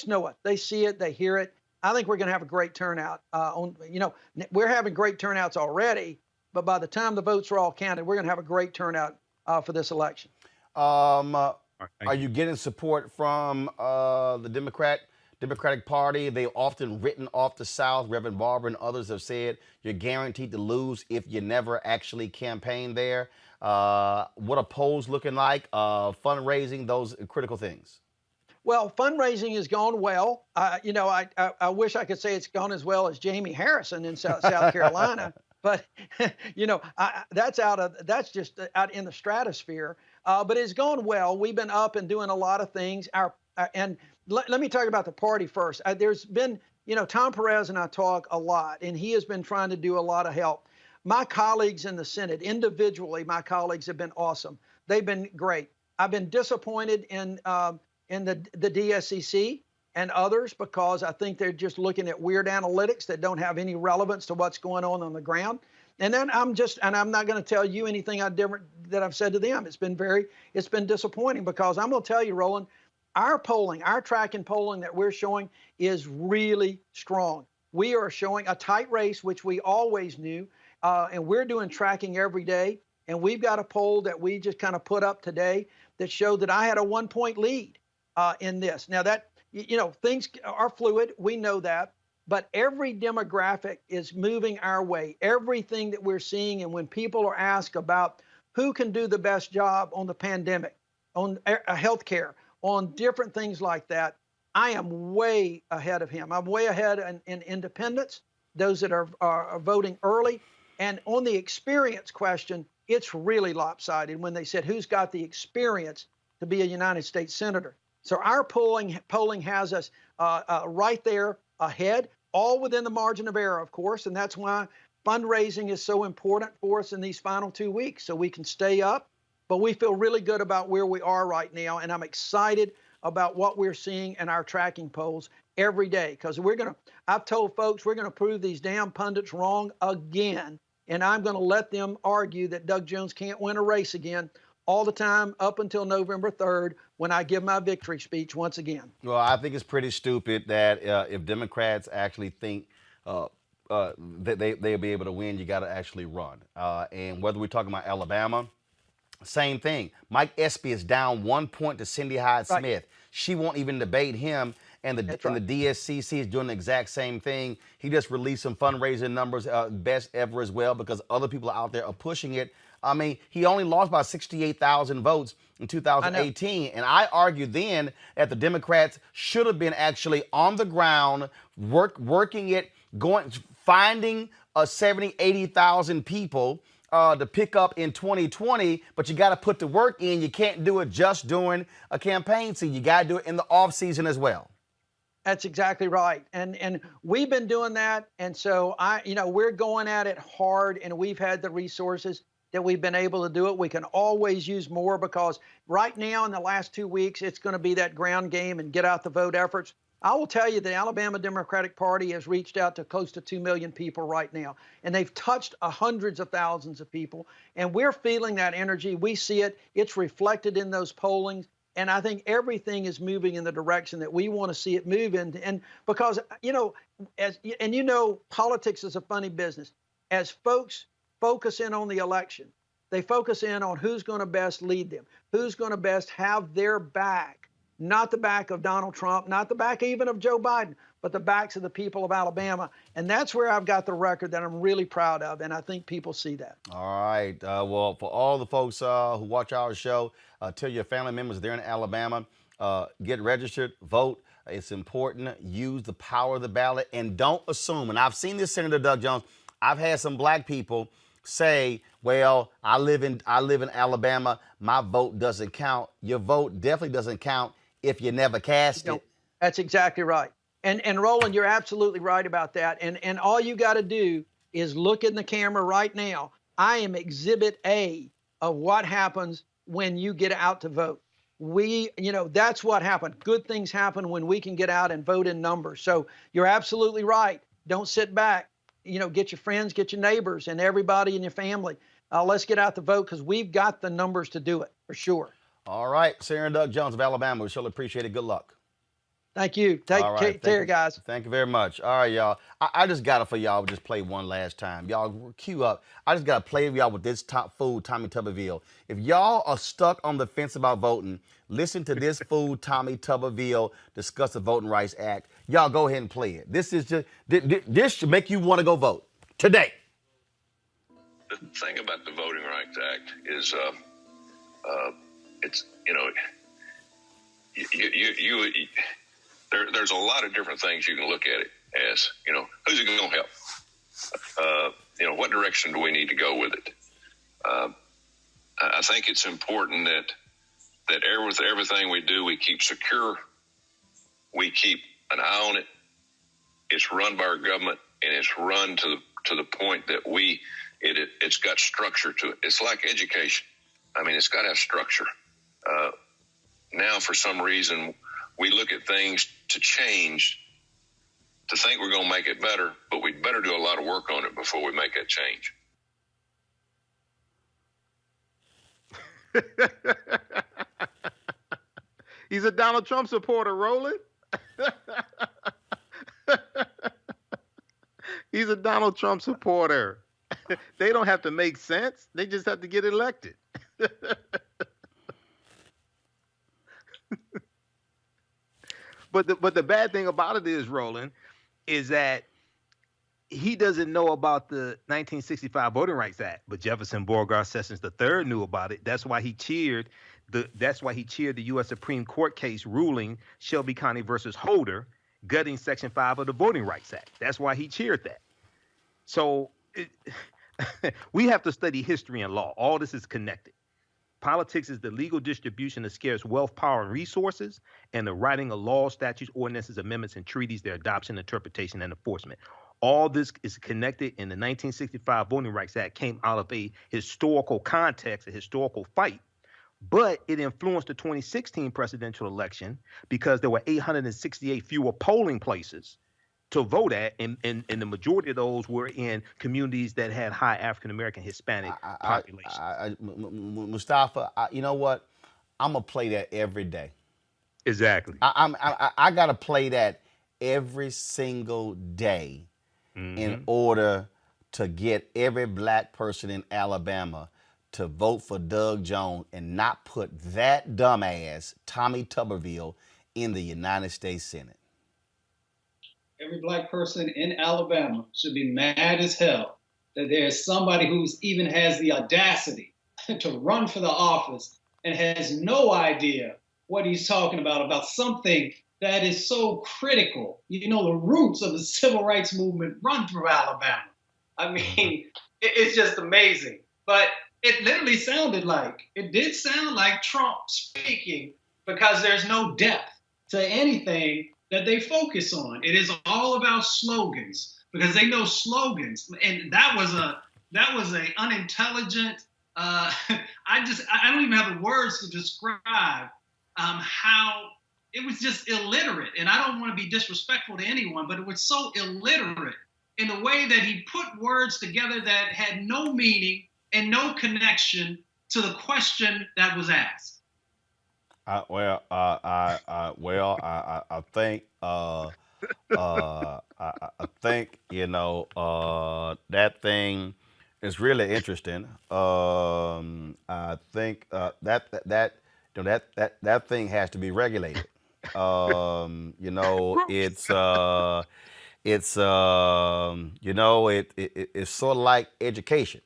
know it. They see it, they hear it. I think we're going to have a great turnout. We're having great turnouts already, but by the time the votes are all counted, we're going to have a great turnout for this election. Are you getting support from the Democratic Party? They've often written off the South. Reverend Barber and others have said you're guaranteed to lose if you never actually campaign there. What are polls looking like? Fundraising, those critical things. Well, fundraising has gone well. I wish I could say it's gone as well as Jamie Harrison in South Carolina, but that's just out in the stratosphere. But it's gone well. We've been up and doing a lot of things. And let me talk about the party first. There's been, Tom Perez and I talk a lot, and he has been trying to do a lot of help. My colleagues in the Senate, individually, my colleagues have been awesome. They've been great. I've been disappointed in the DSCC and others because I think they're just looking at weird analytics that don't have any relevance to what's going on the ground. And then I'm not going to tell you anything different that I've said to them. It's been disappointing because I'm going to tell you, Roland, our track and polling that we're showing is really strong. We are showing a tight race, which we always knew, and we're doing tracking every day. And we've got a poll that we just kind of put up today that showed that I had a 1-point lead in this. Now that, things are fluid. We know that. But every demographic is moving our way. Everything that we're seeing, and when people are asked about who can do the best job on the pandemic, on healthcare, on different things like that, I am way ahead of him. I'm way ahead in independents, those that are voting early. And on the experience question, it's really lopsided when they said, who's got the experience to be a United States Senator? So our polling has us right there ahead, all within the margin of error, of course, and that's why fundraising is so important for us in these final 2 weeks, so we can stay up. But we feel really good about where we are right now, and I'm excited about what we're seeing in our tracking polls every day, because I've told folks we're gonna prove these damn pundits wrong again, and I'm gonna let them argue that Doug Jones can't win a race again all the time up until November 3rd when I give my victory speech once again. Well, I think it's pretty stupid that if Democrats actually think that they'll be able to win, you got to actually run. And whether we're talking about Alabama, same thing. Mike Espy is down 1 point to Cindy Hyde-Smith. Right. She won't even debate him. And the DSCC is doing the exact same thing. He just released some fundraising numbers, best ever as well, because other people out there are pushing it. I mean, he only lost by 68,000 votes in 2018. And I argued then that the Democrats should have been actually on the ground, working it, finding 70, 80,000 people to pick up in 2020, but you got to put the work in. You can't do it just during a campaign season. You got to do it in the off season as well. That's exactly right. And we've been doing that. And so we're going at it hard, and we've had the resources that we've been able to do it. We can always use more, because right now in the last 2 weeks, it's going to be that ground game and get out the vote efforts. I will tell you the Alabama Democratic Party has reached out to close to 2 million people right now, and they've touched hundreds of thousands of people, and we're feeling that energy. We see it. It's reflected in those pollings, and I think everything is moving in the direction that we want to see it move in. And because, politics is a funny business. As folks focus in on the election, they focus in on who's going to best lead them, who's going to best have their back. Not the back of Donald Trump, not the back even of Joe Biden, but the backs of the people of Alabama. And that's where I've got the record that I'm really proud of, and I think people see that. All right. Well, for all the folks who watch our show, tell your family members they're in Alabama, get registered, vote. It's important. Use the power of the ballot, and don't assume. And I've seen this, Senator Doug Jones. I've had some black people say, well, I live in Alabama. My vote doesn't count. Your vote definitely doesn't count if you never cast it. That's exactly right. And Roland, you're absolutely right about that. And all you got to do is look in the camera right now. I am Exhibit A of what happens when you get out to vote. That's what happened. Good things happen when we can get out and vote in numbers. So you're absolutely right. Don't sit back. Get your friends, get your neighbors, and everybody in your family. Let's get out to vote, because we've got the numbers to do it for sure. All right, Senator Doug Jones of Alabama. We surely appreciate it. Good luck. Thank you. Take care, guys. Thank you very much. All right, y'all. I just got it for y'all. Just play one last time. Y'all cue up. I just got to play with y'all with this top fool, Tommy Tuberville. If y'all are stuck on the fence about voting, listen to this fool, Tommy Tuberville, discuss the Voting Rights Act. Y'all go ahead and play it. This should make you want to go vote today. The thing about the Voting Rights Act is it's, there's a lot of different things you can look at it as. Who's it going to help? What direction do we need to go with it? I think it's important that with everything we do, we keep secure. We keep an eye on it. It's run by our government, and it's run to the point that it's got structure to it. It's like education. It's got to have structure. Now, for some reason, we look at things to change, to think we're going to make it better, but we'd better do a lot of work on it before we make that change. He's a Donald Trump supporter, Roland. He's a Donald Trump supporter. They don't have to make sense. They just have to get elected. But the bad thing about it is, Roland, is that he doesn't know about the 1965 Voting Rights Act, but Jefferson Beauregard Sessions III knew about it. That's why he cheered the U.S. Supreme Court case ruling Shelby County versus Holder, gutting Section 5 of the Voting Rights Act. That's why he cheered that. So we have to study history and law. All this is connected. Politics is the legal distribution of scarce wealth, power, and resources, and the writing of laws, statutes, ordinances, amendments, and treaties, their adoption, interpretation, and enforcement. All this is connected in the 1965 Voting Rights Act, came out of a historical context, a historical fight, but it influenced the 2016 presidential election because there were 868 fewer polling places to vote at, and the majority of those were in communities that had high African-American, Hispanic population. Mustafa, you know what? I'm going to play that every day. Exactly. I got to play that every single day in order to get every black person in Alabama to vote for Doug Jones and not put that dumbass, Tommy Tuberville, in the United States Senate. Every black person in Alabama should be mad as hell that there's somebody who's even has the audacity to run for the office and has no idea what he's talking about something that is so critical. You know, the roots of the civil rights movement run through Alabama. I mean, it's just amazing. But it literally did sound like Trump speaking, because there's no depth to anything that they focus on. It is all about slogans, because they know slogans. And that was a unintelligent, I don't even have the words to describe how it was just illiterate. And I don't want to be disrespectful to anyone, but it was so illiterate in the way that he put words together that had no meaning and no connection to the question that was asked. I think you know that thing is really interesting. I think that thing has to be regulated. You know, it's sort of like education.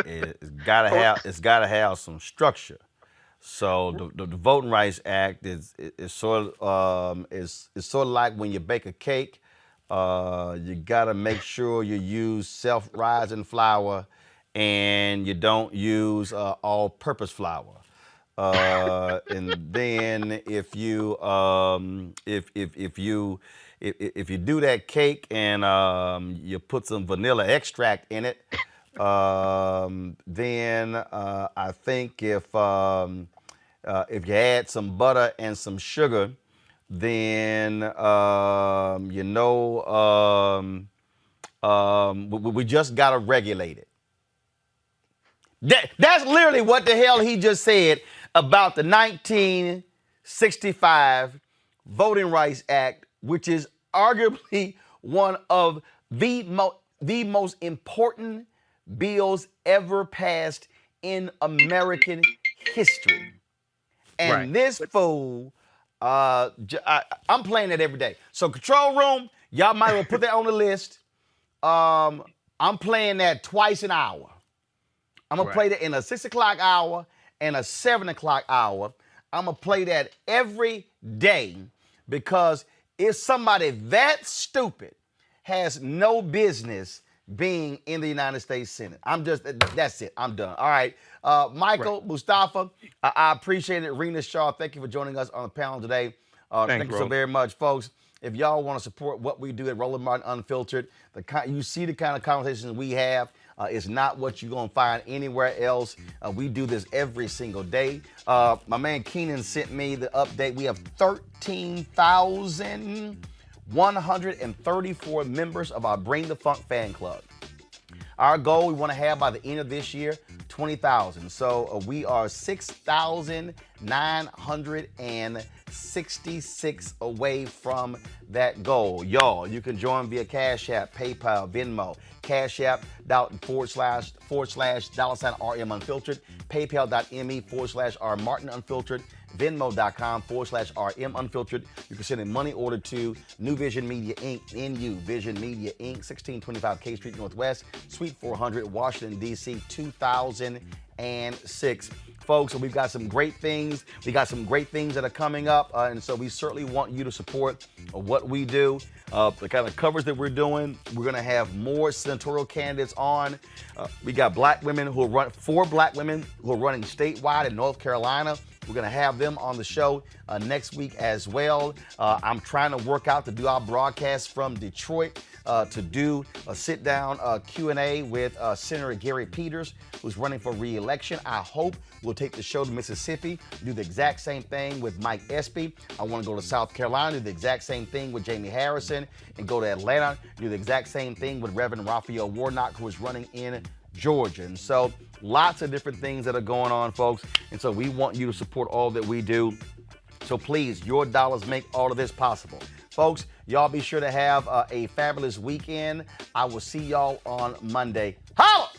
It's gotta have some structure. So the Voting Rights Act is sort of like when you bake a cake. You gotta make sure you use self-rising flour and you don't use all-purpose flour. And then if you do that cake and you put some vanilla extract in it, then I think if you add some butter and some sugar, then we just gotta regulate it. That's literally what the hell he just said about the 1965 Voting Rights Act, which is arguably one of the most important bills ever passed in American history. And this fool, I'm playing that every day. So control room, y'all might well put that on the list. I'm playing that twice an hour. I'm going to play that in a 6 o'clock hour and a 7 o'clock hour. I'm going to play that every day, because if somebody that stupid has no business being in the United States Senate. That's it. I'm done. All right. Michael, Mustafa, I appreciate it. Rena Shaw, thank you for joining us on the panel today. Thank you so very much, folks. If y'all want to support what we do at Roland Martin Unfiltered, you see the kind of conversations we have. It's not what you're going to find anywhere else. We do this every single day. My man Keenan sent me the update. We have 13,134 members of our Bring the Funk fan club. Our goal, we want to have by the end of this year, 20,000. So we are 6,966 away from that goal. Y'all, you can join via Cash App, PayPal, Venmo, Cash App $RM Unfiltered, PayPal.me/R Martin Unfiltered, Venmo.com/RM Unfiltered. You can send a money order to New Vision Media Inc., NU Vision Media Inc., 1625 K Street Northwest, Suite 400, Washington, D.C., 2006. folks. We've got some great things. We got some great things that are coming up. And so we certainly want you to support what we do. The kind of coverage that we're doing. We're going to have more senatorial candidates on. We got black women who are four black women who are running statewide in North Carolina. We're going to have them on the show next week as well. I'm trying to work out to do our broadcast from Detroit, to do a sit-down Q&A with Senator Gary Peters, who's running for re-election. I hope we'll take the show to Mississippi, do the exact same thing with Mike Espy. I want to go to South Carolina, do the exact same thing with Jamie Harrison, and go to Atlanta, do the exact same thing with Reverend Raphael Warnock, who is running in Georgia. And so lots of different things that are going on, folks. And so we want you to support all that we do. So please, your dollars make all of this possible. Folks, y'all be sure to have a fabulous weekend. I will see y'all on Monday. Holla!